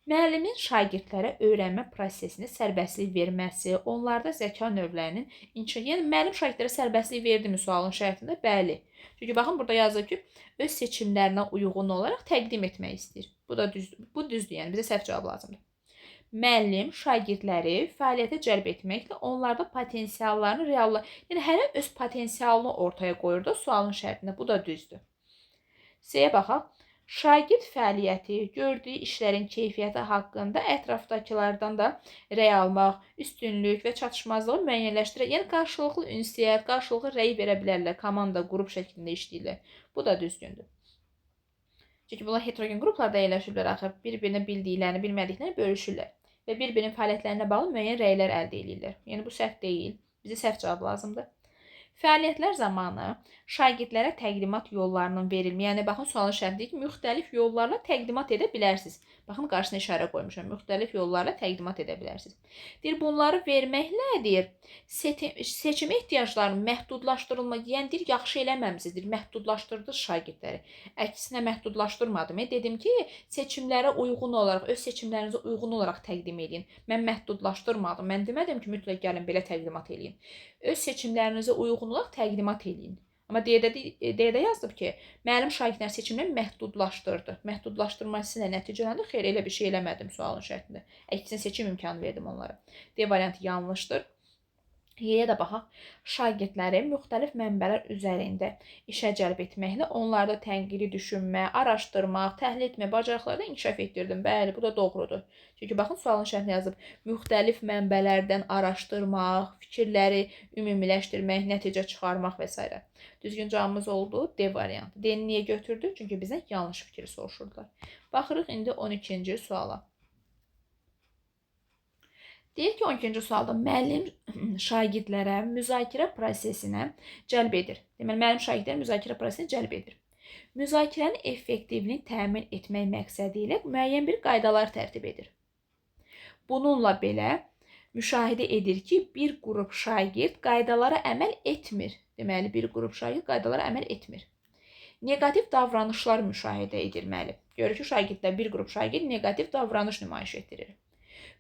Müəllimin şagirdlərə öyrənmə prosesini sərbəstlik verməsi, onlarda zəka növlərinin inkişafı. Yəni müəllim şagirdlərə sərbəstlik verdimi sualın şərtində? Bəli. Çünki baxın burada yazılıb ki, öz seçimlərinə uyğun olaraq təqdim etmək istəyir. Bu da düzdür. Bu düzdür, yəni bizə səhv cavab lazımdır. Müəllim şagirdləri fəaliyyətə cəlb etməklə onlarda potensiallarını yəni hərə öz potensialını ortaya qoyur da sualın şərtində. Bu da düzdür. C-yə baxaq. Şagird fəaliyyəti, gördüyü işlərin keyfiyyəti haqqında ətrafdakılardan da rəy almaq, üstünlük və çatışmazlığı müəyyənləşdirək. Yəni qarşılıqlı ünsiyyət, qarşılıqlı rəy verə bilərlər, komanda, qrup şəklində işləyirlər. Bu da düzgündür. Çünki bunlar heterogen qruplarda yerləşiblər axı, bir-birinə bildiklərini, bilmədiklərini bölüşürlər və bir-birinin fəaliyyətlərinə bağlı müəyyən rəylər əldə edirlər. Yəni bu səhv deyil. Bizə səhv cavab lazımdır. Fəaliyyətlər zamanı şagirdlərə təqdimat yollarının verilməsi, yəni baxın sualın şərti ki, müxtəlif yollarla təqdimat edə bilərsiniz. Baxın qarşısına işarə qoymuşam. Müxtəlif yollarla təqdimat edə bilərsiniz. Deyir, bunları verməklə deyir, seçim ehtiyaclarının məhdudlaşdırılması, yəni deyir, yaxşı eləməmisiniz, deyir, məhdudlaşdırdınız şagirdləri. Əksinə məhdudlaşdırmadım. Dedim ki, seçimlərə uyğun olaraq, öz seçimlərinizə uyğun olaraq təqdim edin. Mən məhdudlaşdırmadım. Mən demədim ki, mütləq gəlin belə təqdimat edin. Öz seçimlərinizə uyğun olaraq təqdimat edin. Amma D-də yazılıb ki, müəllim şagirdlərin seçimini məhdudlaşdırdı. Məhdudlaşdırması ilə nəticələndi? Xeyr, elə bir şey eləmədim sualın şərtində. Əksinə seçim imkanı verdim onlara. D variantı yanlışdır. Y-yə də baxaq. Şagirdləri müxtəlif mənbələr üzərində işə cəlb etməklə onlarda tənqidi düşünmə, araşdırmaq, təhlil etmə bacarıqlarını inkişaf etdirdim. Bəli, bu da doğrudur. Çünki baxın sualın şərtində yazıb müxtəlif mənbələrdən araşdırmaq, fikirləri ümumiləşdirmək, nəticə çıxarmaq və s. Düzgün cavabımız oldu D variantı. D-ni niyə götürdük? Çünki bizdən yanlış fikri soruşurdular. Baxırıq indi 12-ci suala. Deyir ki, 12-ci sualda müəllim şagirdlərə müzakirə prosesinə cəlb edir. Deməli, müəllim şagirdlərə müzakirə prosesinə cəlb edir. Müzakirənin effektivliyini təmin etmək məqsədi ilə müəyyən bir qaydalar tərtib edir. Bununla belə müşahidə edir ki, bir qrup şagird qaydalara əməl etmir. Deməli, bir qrup şagird qaydalara əməl etmir. Negativ davranışlar müşahidə edir müəllim. Görür ki, şagirdlər, bir qrup şagird negativ davranış nümayiş etdirir.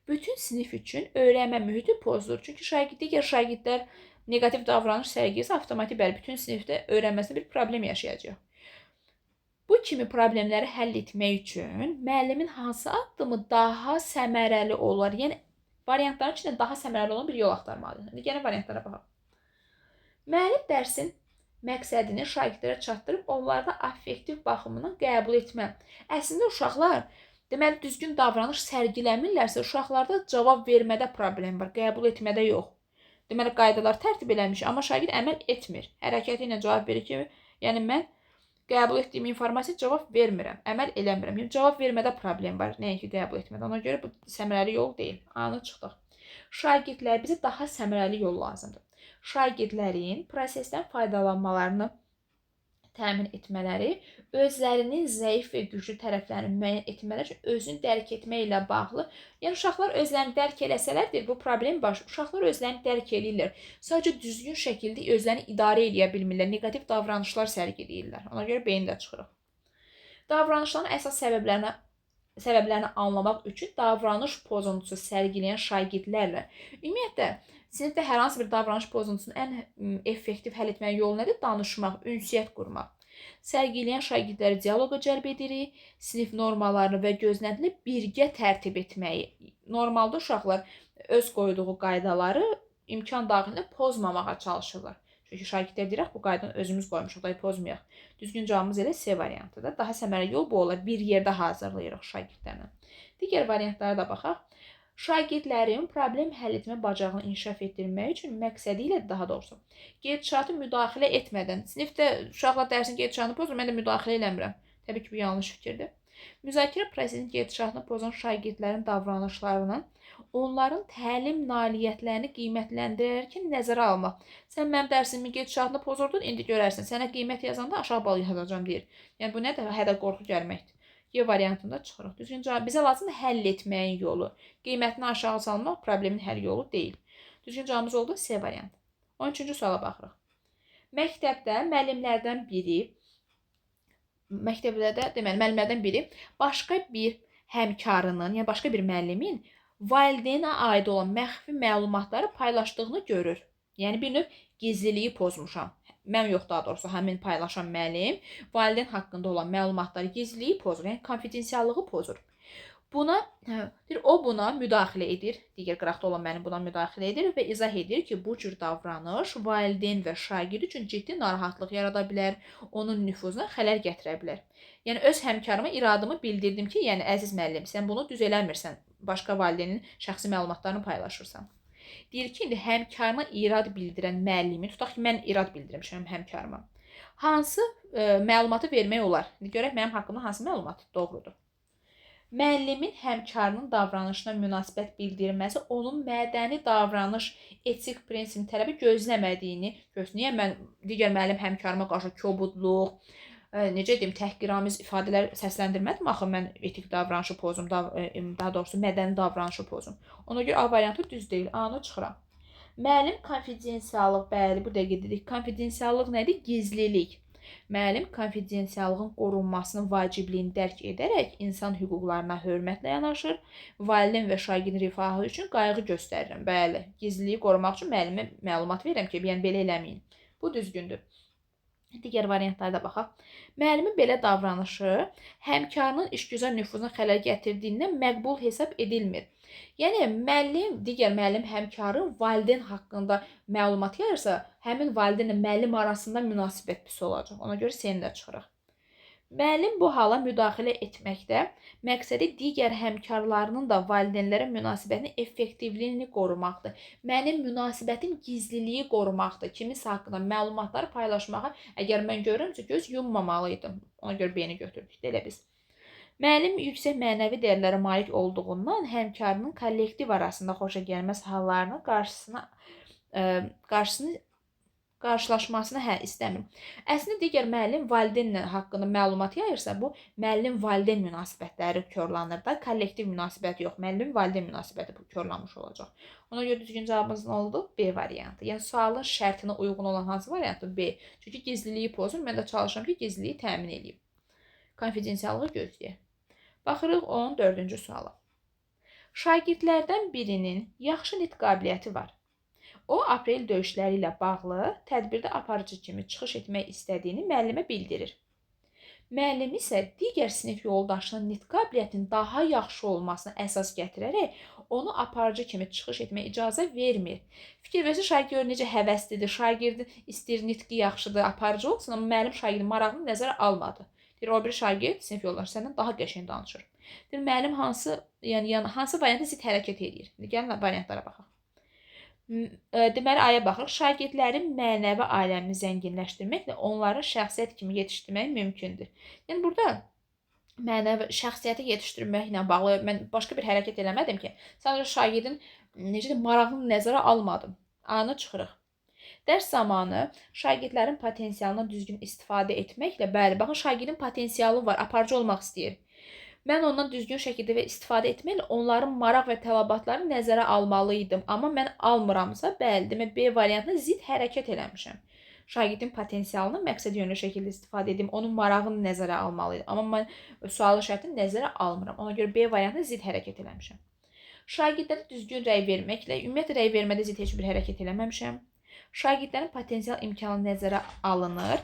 Bütün sinif üçün öyrənmə mühiti pozulur. Çünki digər şagirdlər negativ davranış sərgilirsə, avtomatik bütün sinifdə öyrənməsində bir problem yaşayacaq. Bu kimi problemləri həll etmək üçün müəllimin hansı addımı daha səmərəli olar? Yəni, variantların içində daha səmərəli olan bir yol axtarmalıdır. Gəlin variantlara baxaq. Müəllim dərsin məqsədini şagirdlərə çatdırıb, onlarda affektiv baxımından qəbul etmə. Əslində uşaqlar deməli, düzgün davranış sərgiləmirlərsə, uşaqlarda cavab vermədə problem var, qəbul etmədə yox. Deməli, qaydalar tərtib eləmiş, amma şagird əməl etmir. Hərəkəti ilə cavab verir ki, yəni mən qəbul etdiyim informasiya cavab vermirəm, əməl eləmirəm. Yəni, cavab vermədə problem var, nəinki qəbul etmədə. Ona görə bu səmərəli yol deyil. A-nı çıxdıq. Şagirdlər bizə daha səmərəli yol lazımdır. Şagirdlərin prosesdən faydalanmalarını təmin etmələri, özlərinin zəif və güclü tərəflərini müəyyən etmələri üçün özünü dərk etmək ilə bağlı. Yəni, uşaqlar özlərini dərk eləsələrdir, bu problem baş. Uşaqlar özlərini dərk eləyirlər. Sadəcə düzgün şəkildə özlərini idarə eləyə bilmirlər. Negativ davranışlar sərgiləyirlər. Ona görə B-ni də çıxırıq. Davranışların əsas səbəblərini anlamaq üçün davranış pozuntusu sərgiləyən şagirdlərlə ümumiyyətlə, sinifdə hər hansı bir davranış pozuntusunu ən effektiv həll etməyin yolu nədir? Danışmaq, ünsiyyət qurmaq. Sərgiləyən şagirdləri dialoqa cəlb edirik, sinif normalarını və gözləntilə birgə tərtib etməyi. Normalda uşaqlar öz qoyduğu qaydaları imkan daxilində pozmamağa çalışırlar. Çünki şagirdlər deyirək, bu qaydanı özümüz qoymuşuq, da pozmayaq. Düzgün cavabımız elə C variantıdır. Daha səmərəli yol bu olar. Bir yerdə hazırlayırıq şagirdlərlə. Digər variantlara da baxaq. Şagirdlərin problem həll etmə bacarığını inkişaf etdirmək üçün məqsədi ilə daha doğrusu gedişatı müdaxilə etmədən, sinifdə uşaqlar dərsin gedişatını pozur, mən də müdaxilə eləmirəm. Təbii ki, bu yanlış fikirdir. Müzakirə prosesinin gedişatını pozan şagirdlərin davranışlarının onların təlim nailiyyətlərini qiymətləndirərkən nəzərə almaq. Sən mənim dərsimin gedişatını pozurdun, indi görərsən. Sənə qiymət yazanda aşağı bal yazacağam deyir. Yəni, bu nədir? Hədə qorxu gəlməkdir. Y variantında çıxırıq. Düzgün cavab bizə lazımdır həll etməyin yolu. Qiymətini aşağı salmaq problemin həll yolu deyil. Düzgün cavabımız oldu C variantı. 13-cü suala baxırıq. Məktəbdə müəllimlərdən biri başqa bir həmkarının, yəni başqa bir müəllimin valideynə aid olan məxfi məlumatları paylaşdığını görür. Yəni bir növ gizliliyi pozmuşam. Mən yox, daha doğrusu həmin paylaşan müəllim valideyn haqqında olan məlumatları gizliliyi pozur, yəni konfidensiallığı pozur. O buna müdaxilə edir, digər qıraqda olan müəllim buna müdaxilə edir və izah edir ki, bu cür davranış valideyn və şagird üçün ciddi narahatlıq yarada bilər, onun nüfuzuna xələl gətirə bilər. Yəni öz həmkarıma iradımı bildirdim ki, yəni əziz müəllim, sən bunu düz eləmirsən, başqa valideynin şəxsi məlumatlarını paylaşırsan. Deyir ki, indi həmkarına irad bildirən müəllimi, tutaq ki, mən irad bildirmişəm həmkarıma. Hansı məlumatı vermək olar? İndi görək mənim haqqımda hansı məlumat doğrudur. Müəllimin həmkarının davranışına münasibət bildirməsi onun mədəni davranış, etik prinsipini tələbi gözləmədiyini göstərir. Niyə mən digər müəllim həmkarıma qarşı kobudluq, necə deyim, təhqiramiz ifadələr səsləndirmədim axı mən etik davranışı pozum, daha doğrusu mədəni davranışı pozum. Ona görə A variantı düz deyil. A-nı çıxıram. Müəllim konfidensiallıq, bəli, bu dəqiqə dedik. Konfidensiallıq nədir? Gizlilik. Müəllim konfidensiallığın qorunmasının vacibliyini dərk edərək insan hüquqlarına hörmətlə yanaşır. Valideyn və şagirdin rifahı üçün qayğı göstərirəm. Bəli, gizliliyi qorumaq üçün müəllimə məlumat verirəm ki, yəni belə eləməyin. Bu düzgündür. Digər variantlara da baxaq. Müəllimin belə davranışı həmkarının işgüzar nüfuzuna xələl gətirdiyindən məqbul hesab edilmir. Yəni müəllim, digər müəllim həmkarı valideyn haqqında məlumat yayırsa, həmin valideynlə müəllim arasında münasibət pis olacaq. Ona görə C-ni də çıxırıq. Müəllim bu hala müdaxilə etməkdə məqsədi digər həmkarlarının da valideynlərə münasibətinin effektivliyini qorumaqdır. Mənim münasibətim gizliliyi qorumaqdır. Kiminsə haqqında məlumatları paylaşmağa əgər mən görürümsə göz yummamalıydım. Ona görə B-ni götürdük. Elə biz. Müəllim yüksək mənəvi dəyərlərə malik olduğundan həmkarının kollektiv arasında xoşagəlməz hallarının qarşılaşmasını istəmir. Əslində digər müəllim valideyn haqqında məlumat yayırsa, bu müəllim-valideyn münasibətləri korlanır da, kollektiv münasibət yox, müəllim-valideyn münasibəti korlanmış olacaq. Ona görə düzgün cavabımız nə oldu? B variantı. Yəni sualın şərtinə uyğun olan hansı variantı? B. Çünki gizliliyi pozur, mən də çalışıram ki, gizliliyi təmin edeyim. Konfidensiallığı gözləyək. Baxırıq 14-cü suala. Şagirdlərdən birinin yaxşı nitq qabiliyyəti var. O, aprel döyüşləri ilə bağlı tədbirdə aparıcı kimi çıxış etmək istədiyini müəllimə bildirir. Müəllim isə digər sinif yoldaşının nitq qabiliyyətinin daha yaxşı olmasına əsas gətirərək onu aparıcı kimi çıxış etməyə icazə vermir. Fikir versə, şagird necə həvəslidir, şagirdin istəyir nitqi yaxşıdır, aparıcı olsun, amma müəllim şagirdin marağını nəzərə almadı. Deyir, o bir şagird sinif yoldaşı səndən daha qəşəng danışır. Deyir, müəllim hansı variantda zid hərəkət edir? Gəlin variantlara baxaq. Deməli, aya baxırıq. Şagirdlərin mənəvi aləmini zənginləşdirməklə onları şəxsiyyət kimi yetişdirmək mümkündür. Yəni, burada mənəvi şəxsiyyəti yetişdirməklə bağlı mən başqa bir hərəkət eləmədim ki, sadəcə şagirdin marağını nəzərə almadım. A-nı çıxırıq. Dərs zamanı şagirdlərin potensialından düzgün istifadə etməklə, bəli, baxın, şagirdin potensialı var, aparıcı olmaq istəyir. Mən ondan düzgün şəkildə və istifadə etməklə onların maraq və tələbatlarını nəzərə almalıydım. Amma mən almıramsa, bəli, demək B variantına zid hərəkət eləmişəm. Şagirdin potensialını məqsəd yönlü şəkildə istifadə edim, onun marağını nəzərə almalıydım. Amma mən sualı şərtini nəzərə almıram. Ona görə B variantına zid hərəkət eləmişəm. Şagirdlərə düzgün rəy verməklə, ümumiyyətlə rəy vermədə zid heç bir hərəkət eləməmişəm. Şagirdlərin potensial imkanı nəzərə alınır.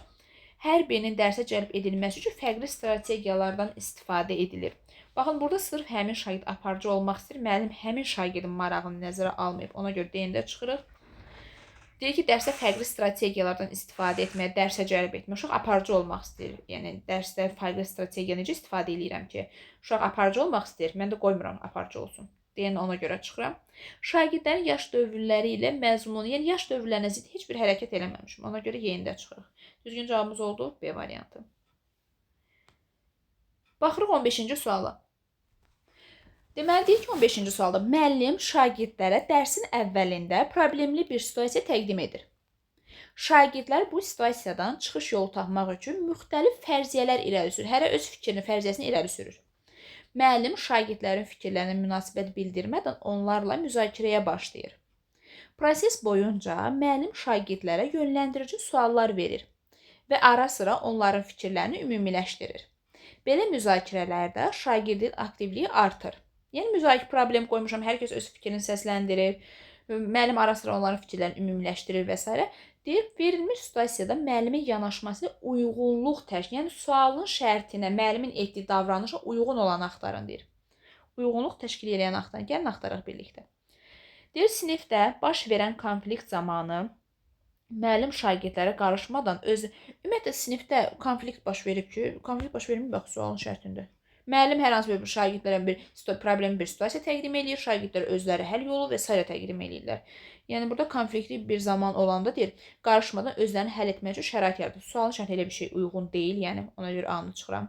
Hər birinin dərsə cəlb edilməsi üçün fərqli strategiyalardan istifadə edilir. Baxın, burada sırf həmin şagird aparıcı olmaq istəyir, müəllim həmin şagirdin marağını nəzərə almayıb. Ona görə D-ndə çıxırıq. Deyir ki, dərsdə fərqli strategiyalardan istifadə etməyə, dərsə cəlb etmək. Uşaq aparıcı olmaq istəyir. Yəni, dərsdə fərqli strategiya necə istifadə edirəm ki, uşaq aparıcı olmaq istəyir, mən də qoymuram aparıcı olsun. Deyən ona görə çıxıram. Şagirdlərin yaş dövrləri ilə məzmunu, yəni yaş dövrlərinə zid heç bir hərəkət eləməmişim. Ona görə Y-ndə çıxırıq. Düzgün cavabımız oldu B variantı. Baxırıq 15-ci suala. Deməli, deyir ki, 15-ci sualda müəllim şagirdlərə dərsin əvvəlində problemli bir situasiya təqdim edir. Şagirdlər bu situasiyadan çıxış yolu tapmaq üçün müxtəlif fərziyyələr irəli sürür. Hərə öz fikrini, fərziyyəsini irəli sürür. Müəllim şagirdlərin fikirlərinə münasibət bildirmədən onlarla müzakirəyə başlayır. Proses boyunca müəllim şagirdlərə yönləndirici suallar verir və ara sıra onların fikirlərini ümumiləşdirir. Belə müzakirələrdə şagirdin aktivliyi artır. Yəni müzakirə problem qoymuşam, hər kəs öz fikrini səsləndirir. Müəllim ara sıra onların fikirlərini ümumiləşdirir və s. Deyir, verilmiş situasiyada müəllimin yanaşması uyğunluq təşkil, yəni sualın şərtinə, müəllimin etdiyi davranışa uyğun olanı axtarın deyir. Uyğunluq təşkil edən axtarın. Gəlin axtaraq birlikdə. Deyir, sinifdə baş verən konflikt zamanı müəllim şagirdlərə qarışmadan ümumiyyətlə sinifdə konflikt baş verib ki, konflikt baş vermir bax sualın şərtində. Müəllim hər hansı bir şagirdlərə bir situasiya təqdim edir, şagirdlər özləri həll yolu və s. təqdim edirlər. Yəni burada konfliktli bir zaman olanda deyir, qarışmadan özlərini həll etmək üçün şərait yaradır. Sualın şərtinə elə bir şey uyğun deyil, yəni ona görə anını çıxıram.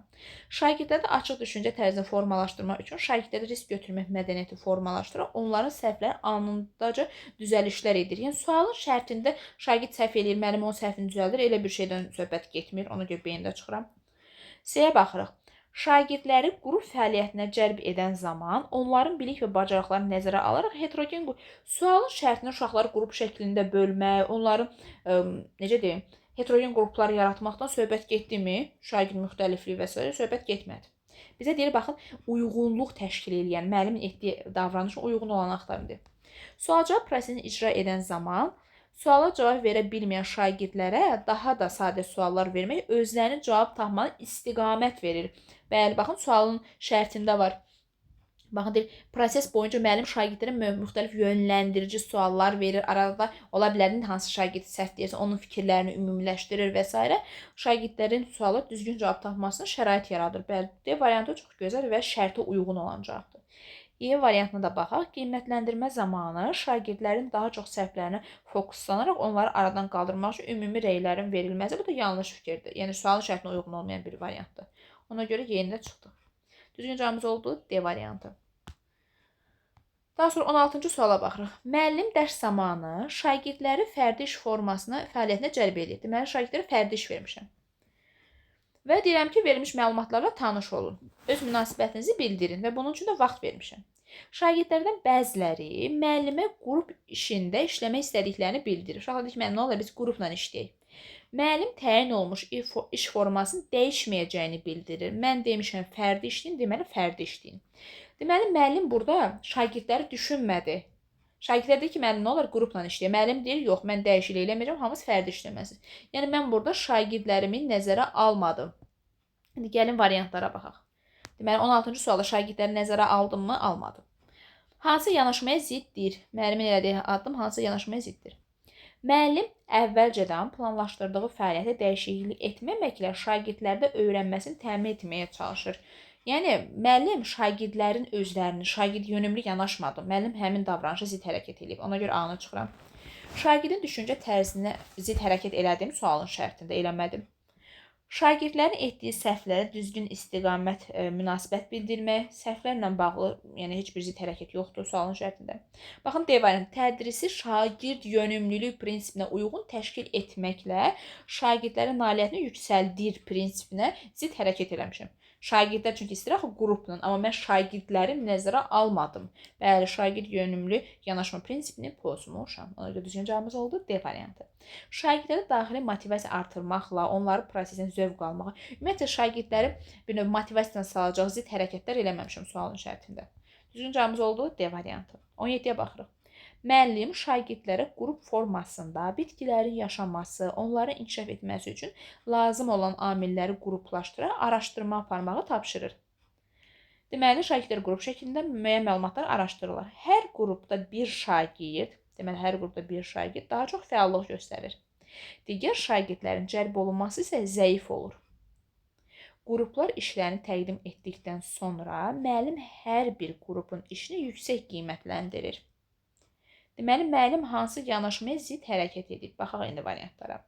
Şagirdlərdə açıq düşüncə tərzini formalaşdırmaq üçün şagirdlərdə risk götürmək mədəniyyəti formalaşdırır, onların səhvləri anındaca düzəlişlər edir. Yəni sualın şərtində şagird səhv eləyir, müəllim onun səhvini düzəldir, elə bir şeydən söhbət getmir, ona görə beyində çıxıram. C-yə baxırıq. Şagirdləri qrup fəaliyyətinə cəlb edən zaman onların bilik və bacarıqlarını nəzərə alaraq heterogen sualın şərtini uşaqları qrup şəklində bölmək, onların necə deyim, heterogen qruplar yaratmaqdan söhbət getdimi? Şagird müxtəlifliyi və s. söhbət getmədi. Bizə deyir, baxın, uyğunluq təşkil edən, müəllimin etdiyi davranışa uyğun olanı axtarın deyir. Sual-cavab prosesini icra edən zaman suala cavab verə bilməyən şagirdlərə daha da sadə suallar vermək özlərinin cavab tapmalı istiqamət verir. Bəli, baxın, sualın şərtində var. Baxın, deyir, proses boyunca müəllim şagirdlərə müxtəlif yönləndirici suallar verir. Arada ola bilər, hansı şagird səhv deyirsə, onun fikirlərini ümumiləşdirir və s. Şagirdlərin suala düzgün cavab tapmasına şərait yaradır. Bəli, D variantı çox gözəl və şərtə uyğun olan cavabdır. E variantına da baxaq. Qiymətləndirmə zamanı şagirdlərin daha çox səhvlərinə fokuslanaraq onları aradan qaldırmaq üçün ümumi rəylərin verilməsi. Bu da yanlış fikirdir. Yəni sualın şərtinə uyğun olmayan bir variantdır. Ona görə yerində çıxdıq. Düzgün cavabımız oldu D variantı. Daha sonra 16-cı suala baxırıq. Müəllim dərs zamanı şagirdləri fərdi iş formasına, fəaliyyətinə cəlb edir. Deməli, şagirdlərə fərdi iş vermişəm. Və deyirəm ki, verilmiş məlumatlarla tanış olun. Öz münasibətinizi bildirin və bunun üçün də vaxt vermişəm. Şagirdlərdən bəziləri müəllimə qrup işində işləmək istədiklərini bildirir. Uşaqlar deyir ki, müəllim, nə olar, biz qrupla işləyək. Müəllim təyin olmuş iş formasının dəyişməyəcəyini bildirir. Mən demişəm fərdi işləyin, deməli fərdi işləyin. Deməli, müəllim burada şagirdləri düşünmədi. Şagirdlər deyir ki, müəllim, nə olar, qrupla işləyək. Müəllim deyir, yox, mən dəyişiklik eləmirəm, hamısı fərdi işləməsin. Yəni, mən burada şagirdlərimi nəzərə almadım. İndi gəlin variantlara baxaq. Deməli, 16-cı sualda şagirdləri nəzərə aldım mı, almadım. Hansı yanaşmaya ziddir? Müəllimin elədiyi addım hansı yanaşmaya ziddir? Müəllim əvvəlcədən planlaşdırdığı fəaliyyətə dəyişiklik etməməklə şagirdlərdə öyrənməsini təmin etməyə çalışır. Yəni, müəllim şagirdlərin özlərini, şagird yönümlü yanaşmadı. Müəllim həmin davranışa zid hərəkət edib. Ona görə A-nı çıxıram. Şagirdin düşüncə tərzinə zid hərəkət elədim, sualın şərtində eləmədim. Şagirdlərin etdiyi səhvlərə düzgün istiqamət, münasibət bildirmək, səhvlərlə bağlı, yəni heç bir zid hərəkət yoxdur sualın şərtində. Baxın, D variantı, tədrisi şagird yönümlülük prinsipinə uyğun təşkil etməklə şagirdlərin nailiyyətini yüksəldir prinsipinə zid hərəkət eləmişəm. Şagirdlər çünki istəyir axı qrupla, amma mən şagirdləri nəzərə almadım. Bəli, şagird yönümlü yanaşma prinsipini pozmuşam. Ona görə düzgün cavabımız oldu D variantı. Şagirdlərə daxili motivasiya artırmaqla onları prosesin zövq almağa, ümumiyyətlə şagirdləri bir növ motivasiyadan salacaq zid hərəkətlər eləməmişəm sualın şərtində. Düzgün cavabımız oldu D variantı. 17-yə baxırıq. Müəllim şagirdlərə qrup formasında bitkilərin yaşaması, onların inkişaf etməsi üçün lazım olan amilləri qruplaşdıraraq araşdırma aparmağı tapşırır. Deməli, şagirdlər qrup şəklində müəyyən məlumatlar araşdırırlar. Hər qrupda bir şagird, deməli, hər qrupda bir şagird daha çox fəallıq göstərir. Digər şagirdlərin cəlb olunması isə zəif olur. Qruplar işlərini təqdim etdikdən sonra müəllim hər bir qrupun işini yüksək qiymətləndirir. Deməli, müəllim hansı yanaşmaya zid hərəkət edib? Baxaq indi variantlara.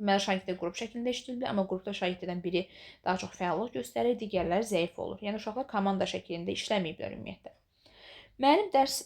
Deməli, şagirdlər qrup şəklində işləyilir, amma qrupda şagirdlərdən biri daha çox fəallıq göstərir, digərləri zəif olur. Yəni, uşaqlar komanda şəklində işləməyiblər ümumiyyətlə. Müəllim dərs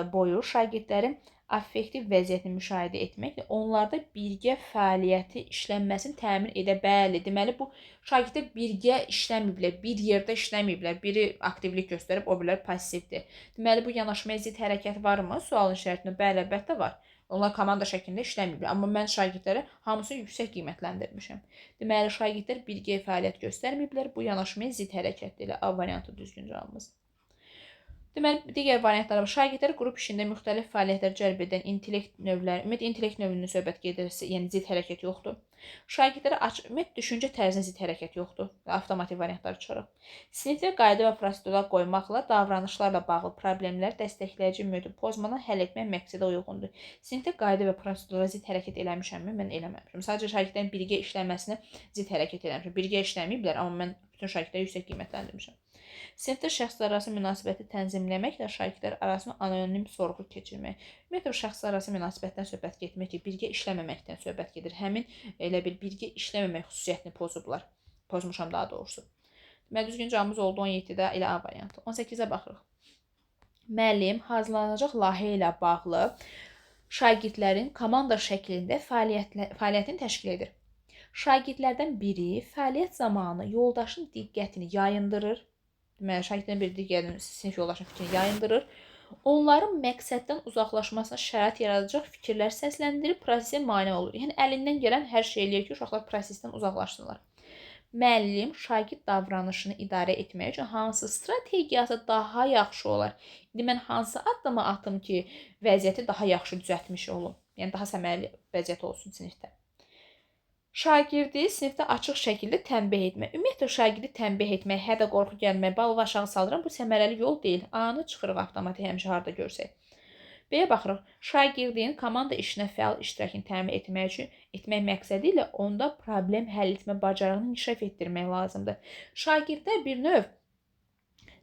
boyu şagirdlərin affektiv vəziyyətini müşahidə etməklə onlarda birgə fəaliyyəti işlənməsini təmin edə bəli. Deməli, bu şagirdlər birgə işləməyiblər, bir yerdə işləməyiblər. Biri aktivlik göstərib, o birilər passivdir. Deməli, bu yanaşmaya zidd hərəkət varmı? Sualın şərtində bəli, əlbəttə var. Onlar komanda şəklində işləməyiblər. Amma mən şagirdlərə hamısını yüksək qiymətləndirmişəm. Deməli, şagirdlər birgə fəaliyyət göstərməyiblər. Bu yanaşmaya zidd hərəkətdir. Elə A variantı düzgün cavabımız. Deməli, digər variantlar var. Şagirdlər qrup işində müxtəlif fəaliyyətlər cəlb edən intellekt növləri, ümumiyyətlə intellekt növünün söhbət gedirsə, yəni zidd hərəkət yoxdur. Şagirdlərə ümumiyyətlə düşüncə tərzinə zidd hərəkət yoxdur. Avtomatik variantlar çıxaraq. Sinifdə qayda və prosedurlar qoymaqla davranışlarla bağlı problemlər dəstəkləyici mühiti pozmadan həll etmək məqsədə uyğundur. Sinifdə qayda və prosedurlara zidd hərəkət eləmişəmmi? Mən eləməmişəm. Sadəcə şagirdlərin birgə işləməsinə zidd hərəkət eləmişəm. Birgə işləməyiblər, amma mən bütün şagirdləri yüksək qiymətləndirmişəm. Sinifdə şəxslər arası münasibəti tənzimləməklə şagirdlər arasında anonim sorğu keçirmək. Ümumiyyətlə, şəxslər arası münasibətdən söhbət getmək ki, birgə işləməməkdən söhbət gedir. Həmin elə bir birgə işləməmək xüsusiyyətini pozublar. Pozmuşam daha doğrusu. Deməli, düzgün cavabımız oldu 17-də elə A variantı. 18-ə baxırıq. Müəllim hazırlanacaq layihə ilə bağlı şagirdlərin komanda şəklində fəaliyyətini təşkil edir. Şagirdlərdən biri fəaliyyət zamanı yoldaşın diqqətini yayındırır. Deməli, şagirdlərin biri digərinin sinif yoldaşının fikrini yayındırır. Onların məqsəddən uzaqlaşmasına şərait yaradacaq fikirlər səsləndirib prosesə mane olur. Yəni, əlindən gələn hər şey eləyir ki, uşaqlar prosesdən uzaqlaşsınlar. Müəllim şagird davranışını idarə etmək üçün hansı strategiyası daha yaxşı olar? İndi mən hansı addımı atım ki, vəziyyəti daha yaxşı düzəltmiş olum? Yəni, daha səmərəli vəziyyət olsun sinifdə. Şagirdi sinifdə açıq şəkildə tənbih etmək. Ümumiyyətlə, şagirdi tənbih etmək, hədə qorxu gəlmək, balı aşağı saldıran bu səmərəli yol deyil. A-nı çıxırıq avtomatik həmişə harda görsək. B-yə baxırıq. Şagirdin komanda işinə fəal iştirakını təmin etmək məqsədi ilə onda problem həll etmə bacarığını inkişaf etdirmək lazımdır. Şagirddə bir növ,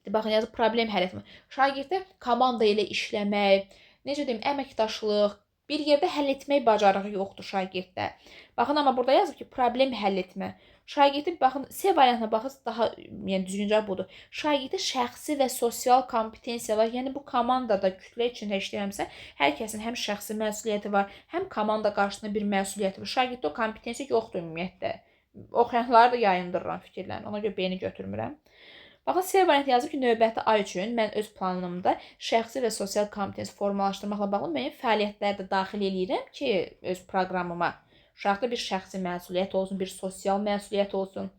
baxın, yazıb problem həll etmə. Şagirddə komanda ilə işləmək, necə deyim, əməkdaşlıq, bir yerdə həll etmək bacarığı yoxdur şagirddə. Baxın, amma burada yazıb ki, problem həll etmə. Şagirdi, baxın, C variantına baxın, daha düzgün cavab budur. Şagirdi şəxsi və sosial kompetensiyalar, yəni bu komandada kütlə içində işləyirəmsə, hər kəsin həm şəxsi məsuliyyəti var, həm komanda qarşısında bir məsuliyyəti var. Şagirdə o kompetensiya yoxdur ümumiyyətlə. Oxuyanları da yayındırıram fikirlərini, ona görə B-ni götürmürəm. Baxın, C variantı yazıb ki, növbəti ay üçün mən öz planımda şəxsi və sosial kompetensiya formalaşdırmaqla bağlı müəyyən fəaliyyətləri də daxil eləyirəm ki, öz proqramıma. Uşaqda bir şəxsi məsuliyyət olsun, bir sosial məsuliyyət olsun.